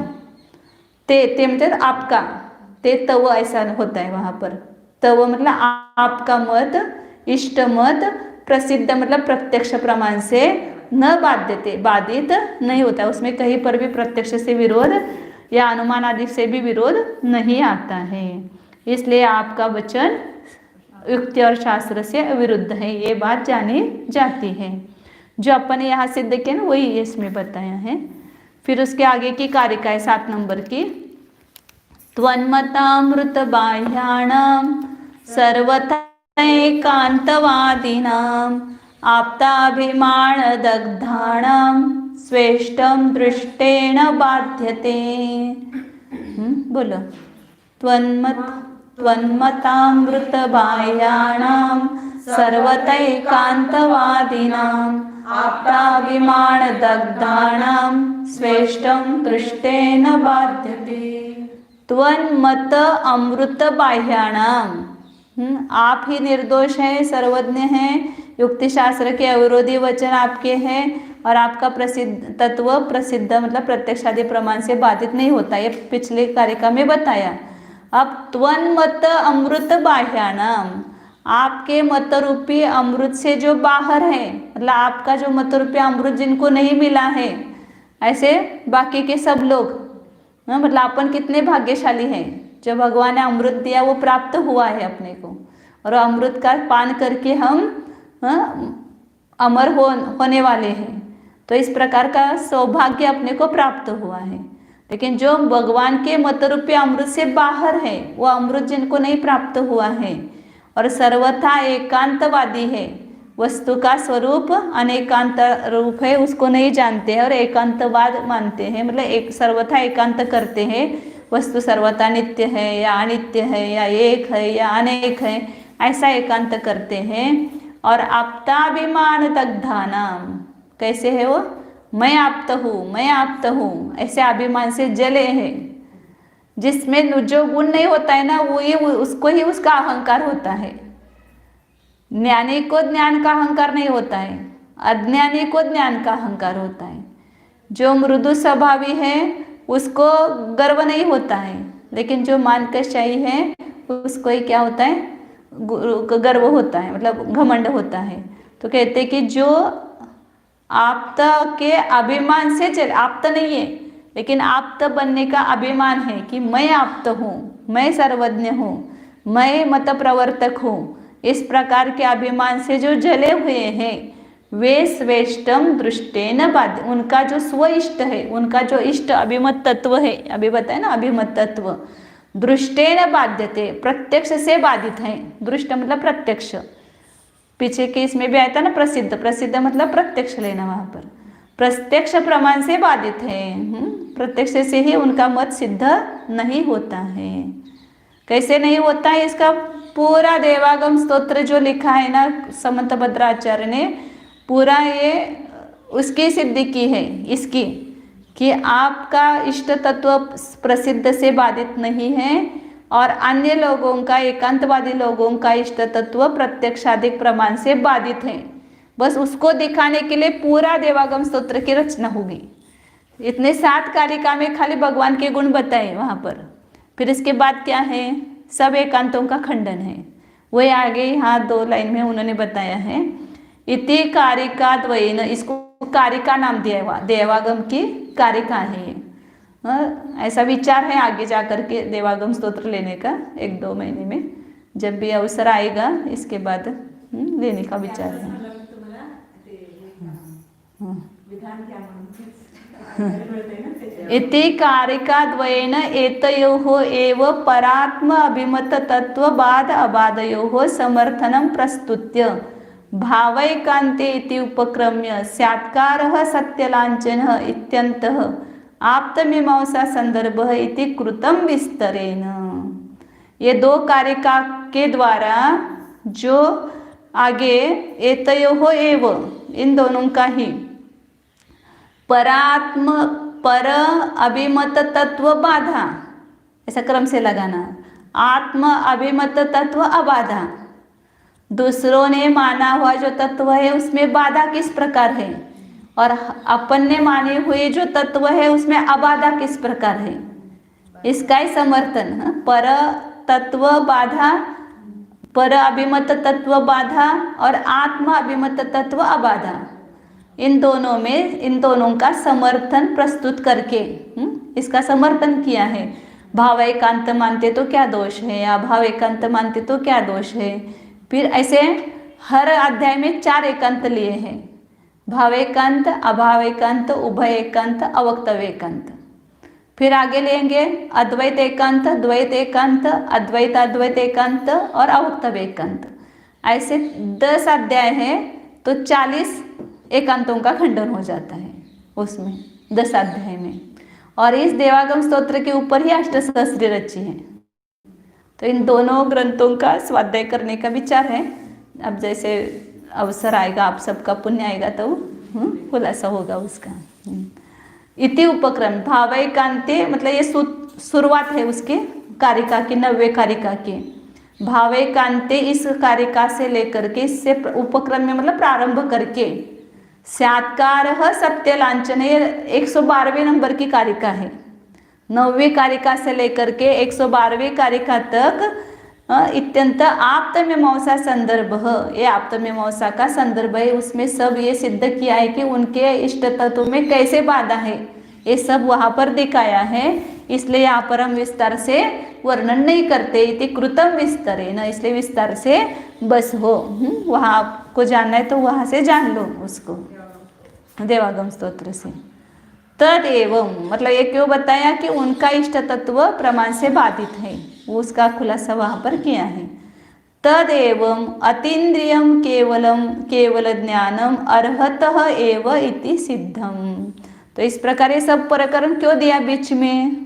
ते मतलब आपका, ते तव ऐसा होता है वहां पर। तव मतलब आपका मत, इष्ट मत, प्रसिद्ध मतलब प्रत्यक्ष प्रमाण से न बाध्यते, बाधित नहीं होता, उसमें कहीं पर भी प्रत्यक्ष से विरोध या अनुमान आदि से भी विरोध नहीं आता है। इसलिए आपका वचन युक्ति और शास्त्र से अविरुद्ध है, ये बात जानी जाती है। जो अपन यहाँ सिद्ध किया ना वही इसमें बताया है। फिर उसके आगे की कारिका है 7 नंबर की। त्वन्मतामृत बाह्याणाम सर्वथा एकांतवादिनाम आप्ताभिमान दग्धाणाम स्वेष्टम दृष्टेन बाध्यते। बोलो। त्वन्मतामृत बाह्याणाम सर्वथा एकांतवादिनाम आप्ताभिमान दग्धाणाम स्वेष्टम दृष्टेन बाध्यते। त्वन्मत अमृत बाह्याणाम, आप ही निर्दोष हैं, सर्वज्ञ हैं, युक्ति शास्त्र के अविरोधी वचन आपके हैं और आपका प्रसिद्ध तत्व प्रसिद्ध मतलब प्रत्यक्षादि प्रमाण से बाधित नहीं होता, ये पिछले कारिका में बताया। अब त्वन्मत अमृत बाह्याणाम, आपके मत रूपी अमृत से जो बाहर है, मतलब आपका जो मत रूपी अमृत जिनको नहीं मिला है, ऐसे बाकी के सब लोग, मतलब अपन कितने भाग्यशाली हैं, जो भगवान ने अमृत दिया वो प्राप्त हुआ है अपने को, और अमृत का पान करके हम अमर होने वाले हैं। तो इस प्रकार का सौभाग्य अपने को प्राप्त हुआ है। लेकिन जो भगवान के मत रूपी अमृत से बाहर है, वो अमृत जिनको नहीं प्राप्त हुआ है और सर्वथा एकांतवादी है, वस्तु का स्वरूप अनेकांत रूप है, उसको नहीं जानते हैं और एकांतवाद मानते हैं, मतलब एक सर्वथा एकांत करते हैं, वस्तु सर्वथा नित्य है या अनित्य है या एक है या अनेक है, ऐसा एकांत करते हैं। और आप्ताभिमान दग्धानाम, कैसे है वो? मैं आप्त हूँ, मैं आप्त हूँ, ऐसे अभिमान से जले हैं। जिसमें जो गुण नहीं होता है ना, वो ही उसको ही उसका अहंकार होता है। ज्ञानी को ज्ञान का अहंकार नहीं होता है, अज्ञानी को ज्ञान का अहंकार होता है। जो मृदु स्वभावी है उसको गर्व नहीं होता है, लेकिन जो मानकशाही है उसको ही क्या होता है? गर्व होता है, मतलब घमंड होता है। तो कहते कि जो आप्त के अभिमान से चल, आप्त नहीं है लेकिन आप्त बनने का अभिमान है कि मैं आप्त हूँ, मैं सर्वज्ञ हूँ, मैं मत प्रवर्तक हूँ, इस प्रकार के अभिमान से जो जले हुए हैं वे स्वेष्टम दृष्टेन बाध्य, उनका जो स्व इष्ट है, उनका जो इष्ट अभिमत तत्व है, अभी बताए ना अभिमत तत्व, दृष्टेन बाध्यते, प्रत्यक्ष से बाधित है। दृष्ट मतलब प्रत्यक्ष, पीछे के इसमें भी आया था ना प्रसिद्ध, प्रसिद्ध मतलब प्रत्यक्ष लेना, वहां पर प्रत्यक्ष प्रमाण से बाधित है। प्रत्यक्ष से ही उनका मत सिद्ध नहीं होता है। कैसे नहीं होता है? इसका पूरा देवागम स्तोत्र जो लिखा है ना समंत भद्राचार्य ने, पूरा ये उसकी सिद्धि की है, इसकी कि आपका इष्ट तत्व प्रसिद्ध से बाधित नहीं है और अन्य लोगों का, एकांतवादी लोगों का इष्ट तत्व प्रत्यक्षाधिक प्रमाण से बाधित है। बस उसको दिखाने के लिए पूरा देवागम स्तोत्र की रचना होगी। इतने 7 कारिका में खाली भगवान के गुण बताए वहाँ पर। फिर इसके बाद क्या है? सब एकांतों का खंडन है। वही आगे यहाँ 2 लाइन में उन्होंने बताया है। इति कारिका द्वयेन, इसको कारिका नाम दिया हुआ, देवागम की कारिका है ये। ऐसा विचार है आगे जा कर के देवागम स्तोत्र लेने का, 1-2 महीने में जब भी अवसर आएगा इसके बाद लेने का विचार है। इति कारिका द्वयेन एतयोः एव परात्म अभिमत तत्ववाद अबाधयोः समर्थनं प्रस्तुत्य भावैकान्ते इति उपक्रम्य स्यात्कारः सत्यलाञ्छनः इत्यन्तः आप्तमीमांसा संदर्भः इति कृतं विस्तरेण। ये दो कारिका के द्वारा जो आगे एतयोः एव, इन दोनों का ही परात्म पर अभिमत तत्व बाधा, ऐसा क्रम से लगाना, आत्म अभिमत तत्व अबाधा, दूसरों ने माना हुआ जो तत्व है उसमें बाधा किस प्रकार है, और अपन ने माने हुए जो तत्व है उसमें अबाधा किस प्रकार है, इसका ही समर्थन। पर तत्व बाधा, पर अभिमत तत्व बाधा और आत्मा अभिमत तत्व अबाधा, इन दोनों में इन दोनों का समर्थन प्रस्तुत करके इसका समर्थन किया है। भाव एकांत मानते तो क्या दोष है, अभाव एकांत मानते तो क्या दोष है। फिर ऐसे हर अध्याय में 4 एकांत लिए हैं, भाव एकांत, अभाव एकांत, उभय एकांत, अवक्तव्य एकांत। फिर आगे लेंगे अद्वैत एकांत, द्वैत एकांत, अद्वैत अद्वैत एकांत और अवक्तव्य एकांत। ऐसे 10 अध्याय है तो 40 एकांतों का खंडन हो जाता है उसमें 10 अध्याय में। और इस देवागम स्तोत्र के ऊपर ही अष्टसहस्री रची है। तो इन दोनों ग्रंथों का स्वाध्याय करने का विचार है। अब जैसे अवसर आएगा, आप सबका पुण्य आएगा तो खुलासा होगा उसका। इति उपक्रम भाव एकांते, मतलब ये शुरुआत है उसके कारिका की, 90 कारिका की। भाव एकांते इस कारिका से लेकर के, इससे उपक्रम में मतलब प्रारंभ करके स्यात्कार सत्य लांछन, ये 112वें नंबर की कारिका है। 9वीं कारिका से लेकर के 112वीं कारिका तक इत्यंत आप्तमीमांसा संदर्भ, ये आप्तमीमांसा का संदर्भ है। उसमें सब ये सिद्ध किया है कि उनके इष्ट तत्व में कैसे बाधा है, ये सब वहाँ पर दिखाया है। इसलिए यहाँ पर हम विस्तार से वर्णन नहीं करते, इति कृतम विस्तरे न, इसलिए विस्तार से बस हो। वहाँ आपको जानना है तो वहाँ से जान लो उसको देवागम स्तोत्र से। तद एवं, मतलब ये क्यों बताया कि उनका इष्ट तत्व प्रमाण से बाधित है, उसका खुलासा वहाँ पर किया है। तद एवं अतीन्द्रियम केवलम केवल ज्ञानम अर्हतः एव इति सिद्धम। तो इस प्रकार ये सब प्रकरण क्यों दिया बीच में।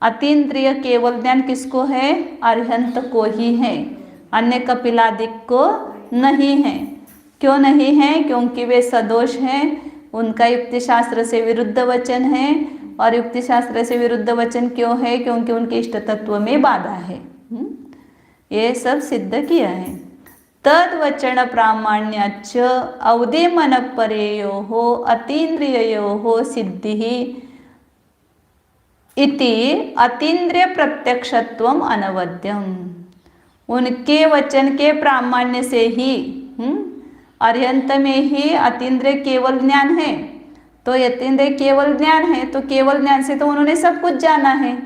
अतीन्द्रिय केवल ज्ञान किसको है, अरिहंत को ही है, अन्य कपिलादि को नहीं है। क्यों नहीं है, क्योंकि वे सदोष हैं, उनका युक्ति शास्त्र से विरुद्ध वचन है। और युक्ति शास्त्र से विरुद्ध वचन क्यों है, क्योंकि उनके इष्ट तत्व में बाधा है। ये सब सिद्ध किया है। तद वचन प्रामाण्याच अवधि मन परेयो अतीन्द्रियो सिद्धि इति अतीन्द्रिय प्रत्यक्षत्वम अनवद्यम। उनके वचन के प्रामाण्य से ही अर्यंत में ही अतीन्द्रिय केवल ज्ञान है। तो अतीन्द्रिय केवल ज्ञान है, तो केवल ज्ञान से तो उन्होंने सब कुछ जाना है।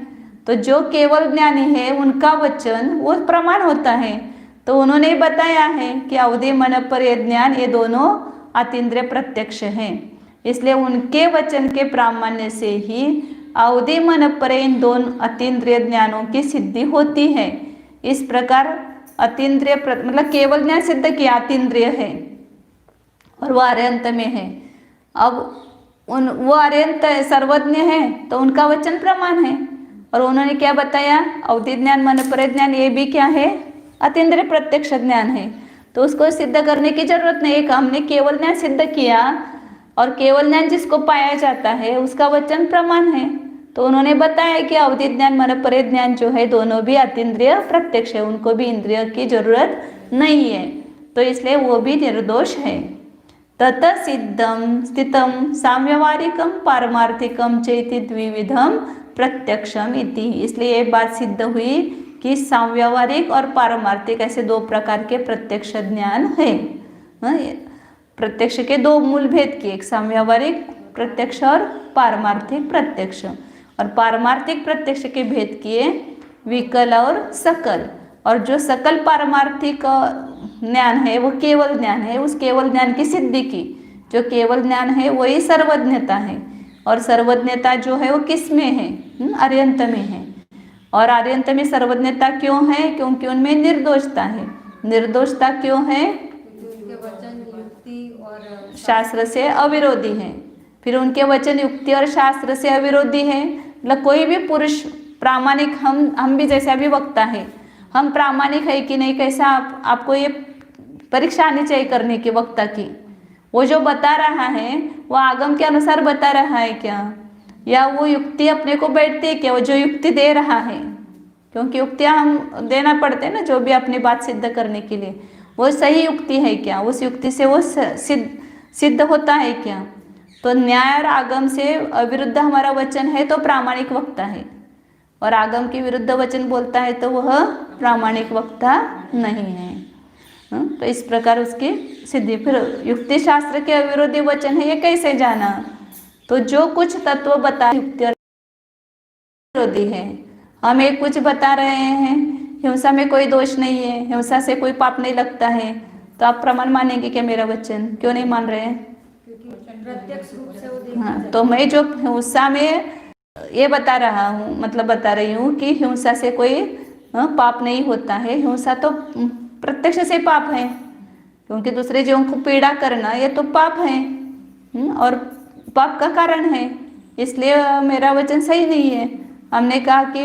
तो जो केवल ज्ञानी है उनका वचन वो प्रमाण होता है। तो उन्होंने बताया है कि अवधि मन पर ज्ञान, ये दोनों अतीन्द्रिय प्रत्यक्ष हैं। इसलिए उनके वचन के प्रामाण्य से ही अवधि मन पर इन दोनों अतीन्द्रिय ज्ञानों की सिद्धि होती है। इस प्रकार अतीन्द्रिय मतलब केवल ज्ञान सिद्ध किया अतीन्द्रिय है और वो अर्यंत में है। अब वो अर्यंत सर्वज्ञ है तो उनका वचन प्रमाण है। और उन्होंने क्या बताया, अवधि ज्ञान मन पर ज्ञान ये भी क्या है, अतीन्द्रिय प्रत्यक्ष ज्ञान है। तो उसको सिद्ध करने की जरूरत नहीं, हमने केवल ज्ञान सिद्ध किया और केवल ज्ञान जिसको पाया जाता है उसका वचन प्रमाण है। तो उन्होंने बताया कि अवधि ज्ञान मन पर ज्ञान जो है दोनों भी अतीन्द्रिय प्रत्यक्ष है, उनको भी इंद्रिय की जरूरत नहीं है, तो इसलिए वो भी निर्दोष है। तत सिद्धम स्थितम साम्यवारिकम पारमार्थिकम चेति द्विविधम प्रत्यक्षम इति। इसलिए ये बात सिद्ध हुई कि साम्यवारिक और पारमार्थिक ऐसे 2 प्रकार के प्रत्यक्ष ज्ञान है। प्रत्यक्ष के 2 मूल भेद किए, एक साम्यवारिक प्रत्यक्ष और पारमार्थिक प्रत्यक्ष। और पारमार्थिक प्रत्यक्ष के भेद किए विकल और सकल। और जो सकल पारमार्थिक ज्ञान है वो केवल ज्ञान है, उस केवल ज्ञान की सिद्धि की। जो केवल ज्ञान है वही सर्वज्ञता है। और सर्वज्ञता जो है वो किस में है, अर्यंत में है। और अर्यंत में सर्वज्ञता क्यों है, क्योंकि उनमें निर्दोषता है। निर्दोषता क्यों है, उनके वचन युक्ति और शास्त्र से अविरोधी है। फिर उनके वचन युक्ति और शास्त्र से अविरोधी है, मतलब कोई भी पुरुष प्रामाणिक हम भी जैसे अभी वक्ता है, हम प्रामाणिक है कि नहीं, कैसा आपको ये परीक्षा आनी चाहिए करने की वक्ता की। वो जो बता रहा है वो आगम के अनुसार बता रहा है क्या, या वो युक्ति अपने को बैठती है क्या, वो जो युक्ति दे रहा है, क्योंकि युक्तियाँ हम देना पड़ते हैं ना जो भी अपनी बात सिद्ध करने के लिए, वो सही युक्ति है क्या, उस युक्ति से वो सिद्ध होता है क्या। तो न्याय और आगम से अविरुद्ध हमारा वचन है तो प्रामाणिक वक्ता है, और आगम के विरुद्ध वचन बोलता है तो वह प्रामाणिक वक्ता नहीं है। तो इस प्रकार उसकी सिद्धि। फिर युक्ति शास्त्र के अविरोधी वचन है, ये कैसे जाना, तो जो कुछ तत्व बता युक्ति और विरोधी है। हम एक कुछ बता रहे हैं, हिंसा में कोई दोष नहीं है, हिंसा से कोई पाप नहीं लगता है, तो आप प्रमाण मानेंगे क्या मेरा वचन, क्यों नहीं मान रहे हैं? क्योंकि प्रत्यक्ष रूप से वो देखा हाँ, जाता तो मैं जो हिंसा में ये बता रहा हूँ, मतलब बता रही हूँ कि हिंसा से कोई पाप नहीं होता है, हिंसा तो प्रत्यक्ष से पाप है, क्योंकि दूसरे जीवों को पीड़ा करना ये तो पाप है, और पाप का कारण है, इसलिए मेरा वचन सही नहीं है। हमने कहा कि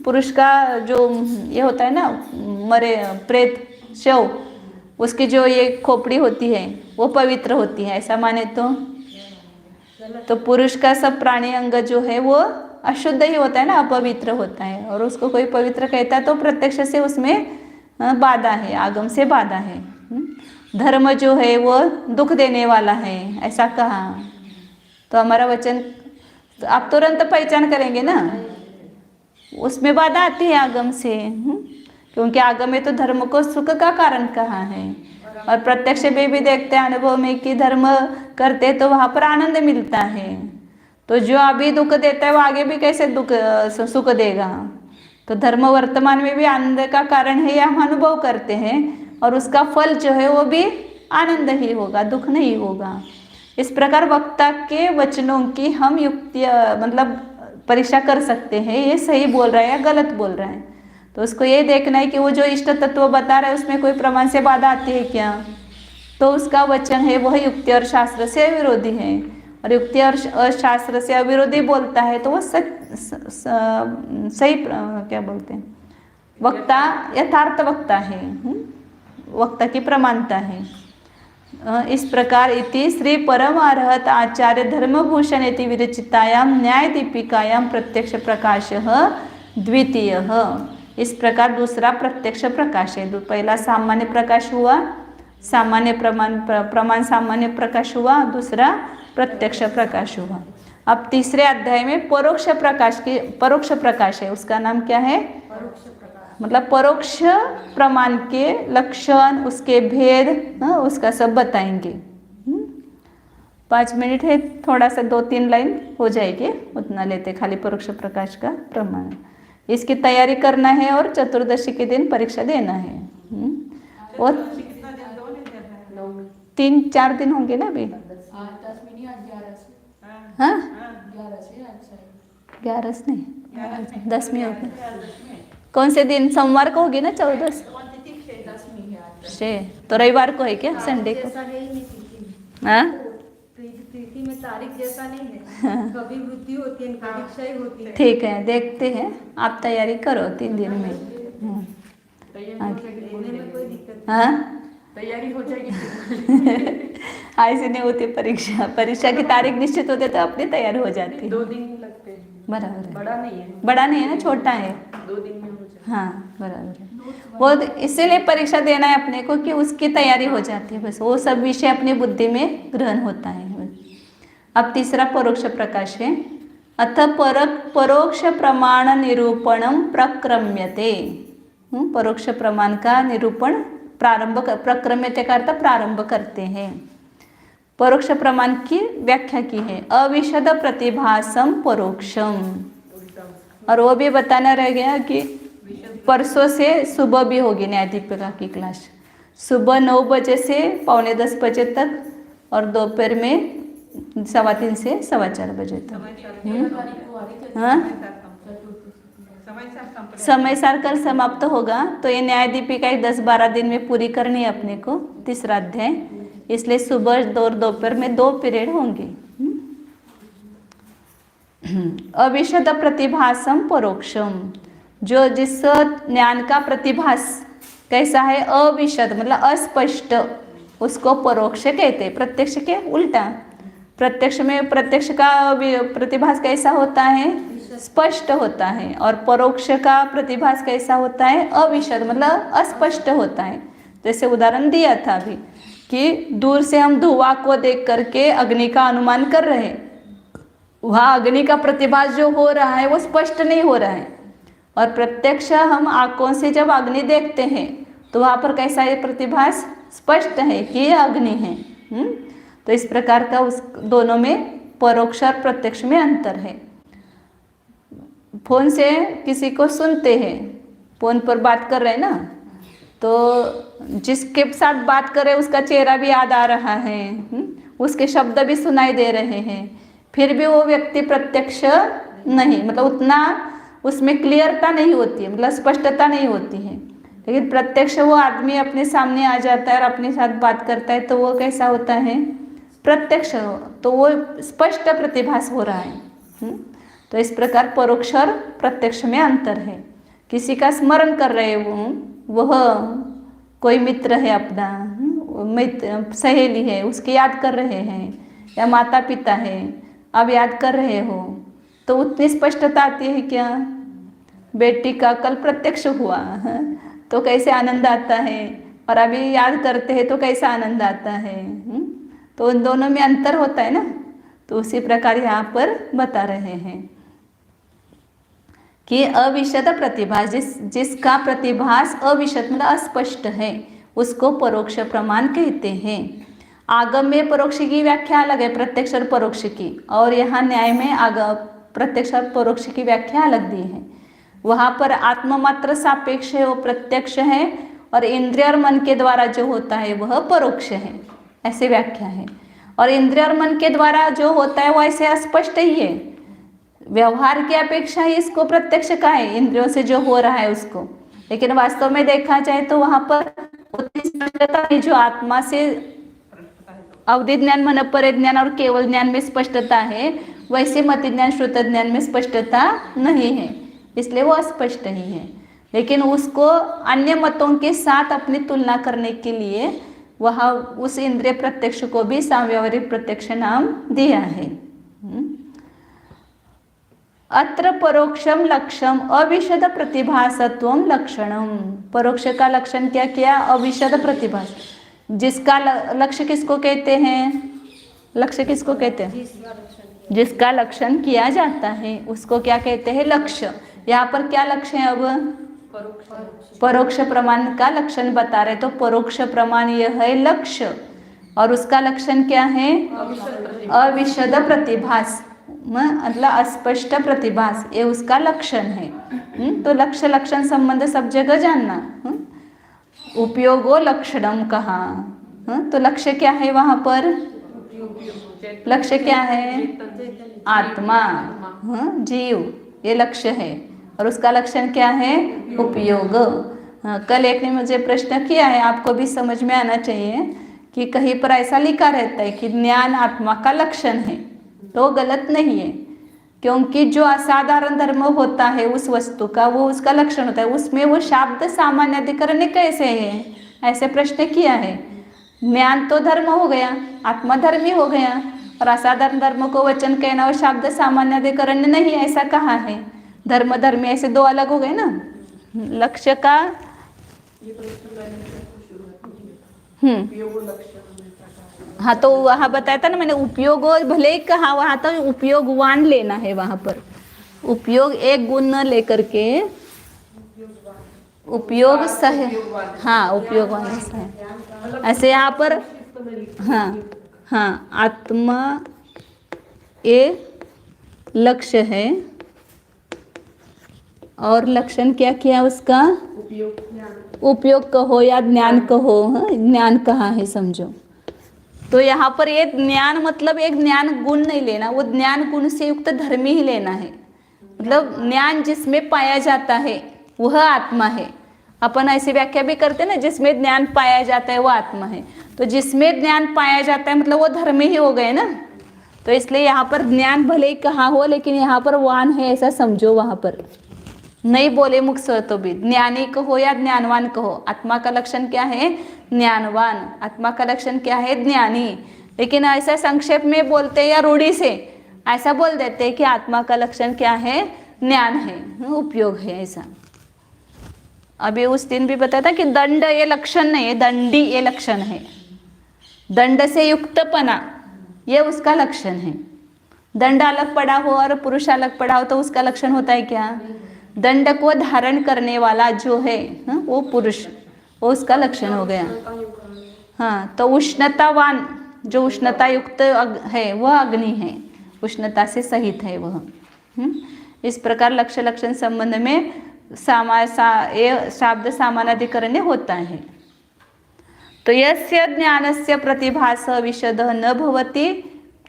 पुरुष का जो ये होता है ना, मरे प्रेत शव, उसकी जो ये खोपड़ी होती है वो पवित्र होती है, ऐसा माने तो पुरुष का सब प्राणी अंग जो है वो अशुद्ध ही होता है ना, अपवित्र होता है, और उसको कोई पवित्र कहता है तो प्रत्यक्ष से उसमें बाधा है, आगम से बाधा है। धर्म जो है वो दुख देने वाला है, ऐसा कहा, तो हमारा वचन तो आप तुरंत पहचान करेंगे ना, उसमें बाधा आती है आगम से, क्योंकि आगम में तो धर्म को सुख का कारण कहा है, और प्रत्यक्ष में भी देखते हैं अनुभव में कि धर्म करते तो वहाँ पर आनंद मिलता है। तो जो अभी दुख देता है वो आगे भी कैसे सुख देगा। तो धर्म वर्तमान में भी आनंद का कारण है, यह हम अनुभव करते हैं, और उसका फल जो है वो भी आनंद ही होगा, दुख नहीं होगा। इस प्रकार वक्ता के वचनों की हम युक्ति मतलब परीक्षा कर सकते हैं, ये सही बोल रहा है या गलत बोल रहा है। तो उसको ये देखना है कि वो जो इष्ट तत्व बता रहा है उसमें कोई प्रमाण से बाधा आती है क्या, तो उसका वचन है वह युक्ति और शास्त्र से विरोधी है, और युक्ति और शास्त्र से अविरोधी बोलता है तो वो सही क्या बोलते हैं, वक्ता यथार्थ वक्ता है, वक्ता की प्रमाणता है। इस प्रकार इति श्री परम अर्हत आचार्य धर्मभूषण इति विरचितायां न्याय दीपिकायां प्रत्यक्ष प्रकाशः द्वितीयः। इस प्रकार दूसरा प्रत्यक्ष प्रकाश है। पहला सामान्य प्रकाश हुआ, सामान्य प्रमाण सामान्य प्रकाश हुआ, दूसरा प्रत्यक्ष प्रकाश हुआ। अब तीसरे अध्याय में परोक्ष प्रकाश है, उसका नाम क्या है? मतलब परोक्ष प्रमाण के लक्षण, उसके भेद, उसका सब बताएंगे। 5 मिनट है, थोड़ा सा 2-3 लाइन हो जाएगी, उतना लेते खाली परोक्ष प्रकाश का प्रमाण। इसकी तैयारी करना है और चतुर्दशी के दिन परीक्षा देना है। और 3-4 दिन होंगे ना अभी। 11 से नहीं, 10 में होगी। कौन से दिन? सोमवार को होगी ना 14 से, तो रविवार को है क्या? संडे को? हाँ, तिथि में तारीख जैसा नहीं है, कभी वृद्धि होती है, कभी क्षय होती है। ठीक है, देखते हैं, आप तैयारी करो 3 दिन में। हाँ, तैयारी हो जाएगी। ऐसे नहीं होती परीक्षा की तारीख निश्चित होते तो अपनी तैयारी हो जाती। 2 दिन लगते हैं। बराबर है, बड़ा नहीं है ना, छोटा है। 2 दिन में हो जाए। हाँ बराबर है, वो इसीलिए परीक्षा देना है अपने को कि उसकी तैयारी हो जाती है, बस वो सब विषय अपनी बुद्धि में ग्रहण होता है। अब तीसरा परोक्ष प्रकाश है। अथ परोक्ष प्रमाण निरूपणम प्रक्रम्यते। परोक्ष प्रमाण का निरूपण प्रक्रम्यते का अर्थ प्रारंभ करते हैं। परोक्ष प्रमाण की व्याख्या की है, अविशद प्रतिभासम परोक्षम। और वो भी बताना रह गया कि परसों से सुबह भी होगी न्याय दीपिका की क्लास, सुबह 9 बजे से 9:45 बजे तक, और दोपहर में 3:15 से 4:15 बजे तक। हाँ, समय सार कल समाप्त होगा, तो ये न्याय दीपिका 10-12 दिन में पूरी करनी है अपने को, तीसरा अध्याय। इसलिए सुबह और दोपहर में 2 पीरियड होंगे। अविशद प्रतिभासम परोक्षम, जो जिस ज्ञान का प्रतिभास कैसा है, अविशद मतलब अस्पष्ट, उसको परोक्ष कहते हैं। प्रत्यक्ष के उल्टा, प्रत्यक्ष में प्रत्यक्ष का प्रतिभास कैसा होता है, स्पष्ट होता है, और परोक्ष का प्रतिभास कैसा होता है, अविशद मतलब अस्पष्ट होता है। जैसे उदाहरण दिया था अभी कि दूर से हम धुआं को देख करके अग्नि का अनुमान कर रहे हैं, वहाँ अग्नि का प्रतिभास जो हो रहा है वो स्पष्ट नहीं हो रहा है। और प्रत्यक्ष हम आंखों से जब अग्नि देखते हैं तो वहाँ पर कैसा है प्रतिभास, स्पष्ट है कि ये अग्नि है। तो इस प्रकार का उस दोनों में परोक्ष और प्रत्यक्ष में अंतर है। फोन से किसी को सुनते हैं, फोन पर बात कर रहे हैं ना, तो जिसके साथ बात कर रहे हैं उसका चेहरा भी याद आ रहा है, उसके शब्द भी सुनाई दे रहे हैं, फिर भी वो व्यक्ति प्रत्यक्ष नहीं, मतलब उतना उसमें क्लियरता नहीं होती है, मतलब स्पष्टता नहीं होती है। लेकिन प्रत्यक्ष वो आदमी अपने सामने आ जाता है और अपने साथ बात करता है तो वो कैसा होता है, प्रत्यक्ष, तो वो स्पष्ट प्रतिभास हो रहा है। तो इस प्रकार परोक्ष और प्रत्यक्ष में अंतर है। किसी का स्मरण कर रहे हो, वह कोई मित्र है अपना, मित्र सहेली है, उसकी याद कर रहे हैं, या माता पिता है, अब याद कर रहे हो, तो उतनी स्पष्टता आती है क्या, बेटी का कल प्रत्यक्ष हुआ तो कैसे आनंद आता है, और अभी याद करते हैं तो कैसा आनंद आता है। तो उन दोनों में अंतर होता है ना। तो उसी प्रकार यहाँ पर बता रहे हैं कि अविशद प्रतिभास, जिसका प्रतिभास अविशद मतलब अस्पष्ट है, उसको परोक्ष प्रमाण कहते हैं। आगम में परोक्ष की व्याख्या अलग है, प्रत्यक्ष और परोक्ष की, और यहाँ न्याय में प्रत्यक्ष और परोक्ष की व्याख्या अलग दी है। वहाँ पर आत्ममात्र सापेक्ष है, वो प्रत्यक्ष है, और इंद्रिय और मन के द्वारा जो होता है वह परोक्ष है, ऐसे व्याख्या है। और इंद्रिय और मन के द्वारा जो होता है वो ऐसे अस्पष्ट ही है, व्यवहार की अपेक्षा ही इसको प्रत्यक्ष का है, इंद्रियों से जो हो रहा है उसको। लेकिन वास्तव में देखा जाए तो वहाँ पर उतनी स्पष्टता नहीं जो आत्मा से अवधि ज्ञान, मन परे ज्ञान और केवल ज्ञान में स्पष्टता है, वैसे मति ज्ञान श्रुत ज्ञान में स्पष्टता नहीं है, इसलिए वो अस्पष्ट ही है। लेकिन उसको अन्य मतों के साथ अपनी तुलना करने के लिए वह उस इंद्रिय प्रत्यक्ष को भी सांव्यावहारिक प्रत्यक्ष नाम दिया है। अत्र परोक्षम लक्ष्यम अविशद प्रतिभासत्वम लक्षणम, परोक्ष का लक्षण क्या किया, अविशद प्रतिभास। जिसका लक्ष्य किसको कहते हैं, लक्ष्य किसको कहते हैं, जिसका लक्षण किया जाता है उसको क्या कहते हैं, लक्ष्य। यहाँ पर क्या लक्ष्य है, अब परोक्ष प्रमाण का लक्षण बता रहे, तो परोक्ष प्रमाण यह है लक्ष्य, और उसका लक्षण क्या है, अविशद प्रतिभास, मतलब अस्पष्ट प्रतिभास, ये उसका लक्षण है। तो लक्ष्य लक्षण संबंध सब जगह जानना। उपयोगो लक्षणम कहा, तो लक्ष्य क्या है वहाँ पर, लक्ष्य क्या है, आत्मा, जीव, ये लक्ष्य है, और उसका लक्षण क्या है, उपयोग। कल एक ने मुझे प्रश्न किया है, आपको भी समझ में आना चाहिए कि कहीं पर ऐसा लिखा रहता है कि ज्ञान आत्मा का लक्षण है, तो गलत नहीं है, क्योंकि जो असाधारण धर्म होता है उस वस्तु का वो उसका लक्षण होता है, उसमें वो शब्द सामान्य अधिकरण कैसे है, ऐसे प्रश्न किया है। ज्ञान तो धर्म हो गया, आत्मा धर्म ही हो गया, और असाधारण धर्म को वचन कहना और शब्द सामान्य अधिकरण नहीं, ऐसा कहा है। धर्म धर्मी ऐसे दो अलग हो गए ना। लक्ष्य का हाँ, तो वहाँ बताया था ना मैंने, उपयोग भले ही कहा, वहाँ तो उपयोगवान लेना है, वहाँ पर उपयोग एक गुण न लेकर के उपयोग सह, हाँ उपयोगवान सह, ऐसे यहाँ पर हाँ आत्मा ये लक्ष्य है, और लक्षण क्या किया उसका, उपयोग कहो या ज्ञान कहो, ज्ञान कहा है समझो। तो यहाँ पर ये ज्ञान मतलब एक ज्ञान गुण नहीं लेना, वो ज्ञान गुण से युक्त धर्मी ही लेना है। मतलब ज्ञान जिसमें पाया जाता है वह आत्मा है। अपन ऐसी व्याख्या भी करते हैं ना, जिसमें ज्ञान पाया जाता है वो आत्मा है। तो जिसमें ज्ञान पाया जाता है मतलब वो धर्मी ही हो गए ना। तो इसलिए यहाँ पर ज्ञान भले ही कहा हो, लेकिन यहाँ पर वान है ऐसा समझो। वहाँ पर नहीं बोले मुख से तो भी ज्ञानी कहो या ज्ञानवान कहो, आत्मा का लक्षण क्या है? ज्ञानवान। आत्मा का लक्षण क्या है? ज्ञानी। लेकिन ऐसा संक्षेप में बोलते हैं या रूढ़ी से ऐसा बोल देते हैं कि आत्मा का लक्षण क्या है? ज्ञान है, उपयोग है ऐसा। अभी उस दिन भी बताया था कि दंड ये लक्षण नहीं है, दंडी ये लक्षण है। दंड से युक्तपना ये उसका लक्षण है। दंड अलग पड़ा हो और पुरुष अलग पड़ा हो तो उसका लक्षण होता है क्या? दंड को धारण करने वाला जो है वो पुरुष, वो उसका लक्षण हो गया। हाँ, तो उष्णतावान जो उष्णता युक्त है वह अग्नि है, उष्णता से सहित है वह। इस प्रकार लक्ष्य लक्षण संबंध में शाब्द सामानाधिकरण्य होता है। तो यस्य ज्ञानस्य प्रतिभास विशद न भवति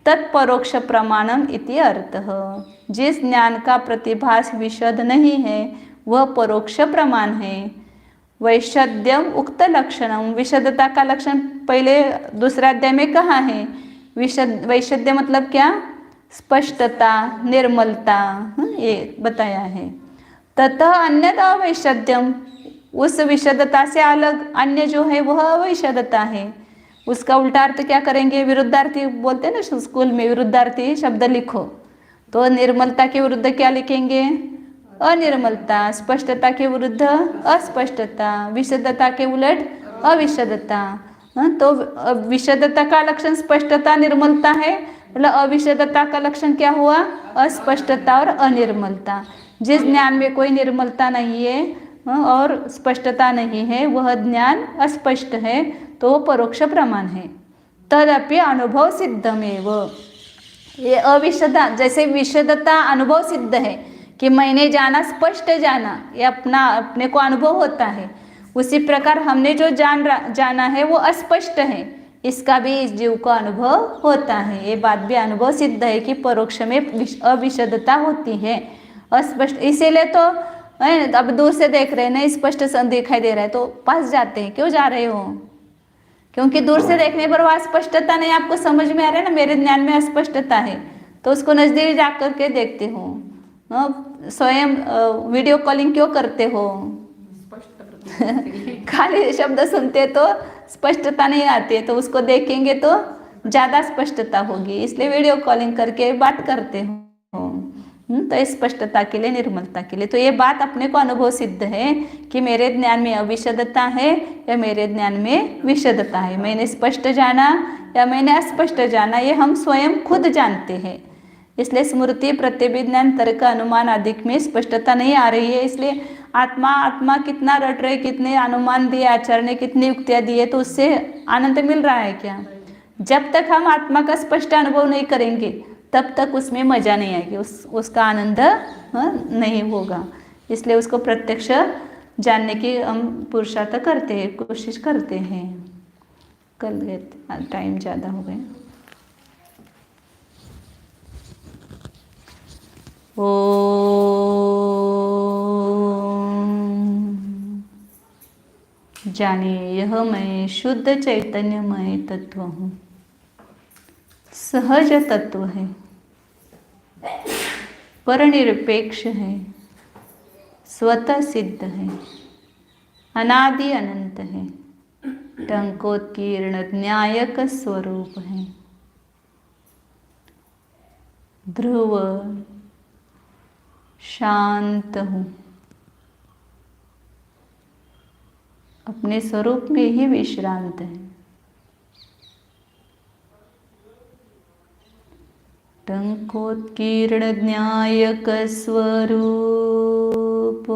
तत्परोक्ष प्रमाणम इति अर्थः। जिस ज्ञान का प्रतिभास विशद नहीं है वह परोक्ष प्रमाण है। वैशद्यम उक्त लक्षणम, विशदता का लक्षण पहले दूसरा अध्याय में कहा है। वैशद्य मतलब क्या? स्पष्टता, निर्मलता, ये बताया है। ततः अन्यथा अवैशद्यम, उस विशदता से अलग अन्य जो है वह अवैशदता है। उसका उल्टा अर्थ क्या करेंगे? विरुद्धार्थी बोलते हैं ना स्कूल में, विरुद्धार्थी शब्द लिखो तो निर्मलता के विरुद्ध क्या लिखेंगे? अनिर्मलता। स्पष्टता के विरुद्ध अस्पष्टता। विशदता के उलट अविशदता। तो विशदता का लक्षण स्पष्टता निर्मलता है, मतलब अविशदता का लक्षण क्या हुआ? अस्पष्टता और अनिर्मलता। जिस ज्ञान में कोई निर्मलता नहीं है और स्पष्टता नहीं है वह ज्ञान अस्पष्ट है तो वो परोक्ष प्रमाण है। तदपि अनुभव सिद्धमेव। ये अविशदा, जैसे विशदता अनुभव सिद्ध है कि मैंने जाना, स्पष्ट जाना, ये अपने को अनुभव होता है। उसी प्रकार हमने जो जाना है वो अस्पष्ट है, इसका भी इस जीव को अनुभव होता है। ये बात भी अनुभव सिद्ध है कि परोक्ष में अविशदता होती है, अस्पष्ट। इसीलिए तो अब दूर से देख रहे हैं, नहीं स्पष्ट दिखाई दे रहा है तो पास जाते हैं। क्यों जा रहे हो? क्योंकि दूर से देखने पर वह स्पष्टता नहीं आपको समझ में आ रहा है ना। मेरे ज्ञान में अस्पष्टता है तो उसको नजदीक जाकर के देखते हो। स्वयं वीडियो कॉलिंग क्यों करते हो? खाली शब्द सुनते तो स्पष्टता नहीं आती है, तो उसको देखेंगे तो ज़्यादा स्पष्टता होगी, इसलिए वीडियो कॉलिंग करके बात करते हो। तो स्पष्टता के लिए, निर्मलता के लिए। तो ये बात अपने को अनुभव सिद्ध है कि मेरे ज्ञान में अविशदता है या मेरे ज्ञान में विशदता है, मैंने स्पष्ट जाना या मैंने अस्पष्ट जाना, ये हम स्वयं खुद जानते हैं। इसलिए स्मृति, प्रत्यभिज्ञान, तर्क, अनुमान आदि में स्पष्टता नहीं आ रही है। इसलिए आत्मा कितना रट रहे, कितने अनुमान दिए, आचार्य ने कितनी युक्तियाँ दी है, तो उससे आनंद मिल रहा है क्या? जब तक हम आत्मा का स्पष्ट अनुभव नहीं करेंगे तब तक उसमें मजा नहीं आएगी, उसका आनंद नहीं होगा। इसलिए उसको प्रत्यक्ष जानने की हम पुरुषार्थ करते हैं, कोशिश करते हैं। कल टाइम ज़्यादा हो गया। जानिए यह मैं शुद्ध चैतन्यमय तत्व हूँ, सहज तत्व है, परनिरपेक्ष है, स्वतः सिद्ध है, अनादि अनंत है, टंकोत्कीर्ण न्यायक स्वरूप है, ध्रुव शांत हूँ, अपने स्वरूप में ही विश्रांत है। टंकोत्कीर्ण न्यायक स्वरूप,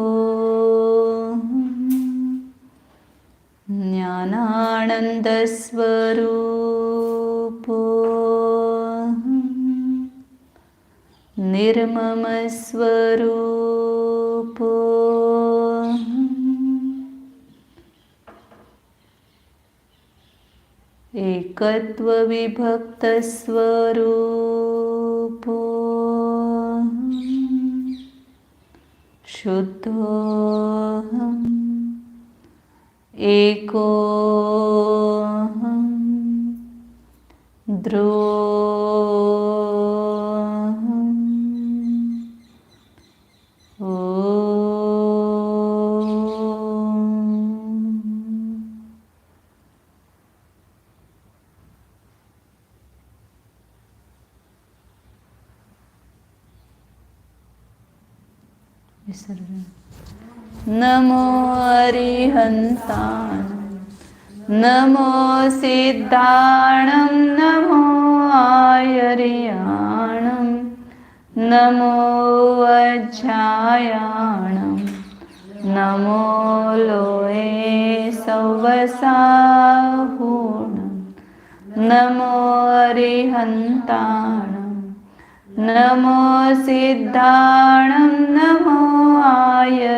ज्ञानानंद स्वरूप, निर्मम स्वरूप, एकत्व विभक्त स्वरूप, शुद्धोऽहम् एकोऽहम् ध्रुवोऽहम् नमो अरिहन्ताणं नमो सिद्धाणं नमो आयर्याणं नमो वज्रायाणं नमो लोये सवसाहूणं नमो अरिहन्ताणं नमो सिद्धाणं नमो आय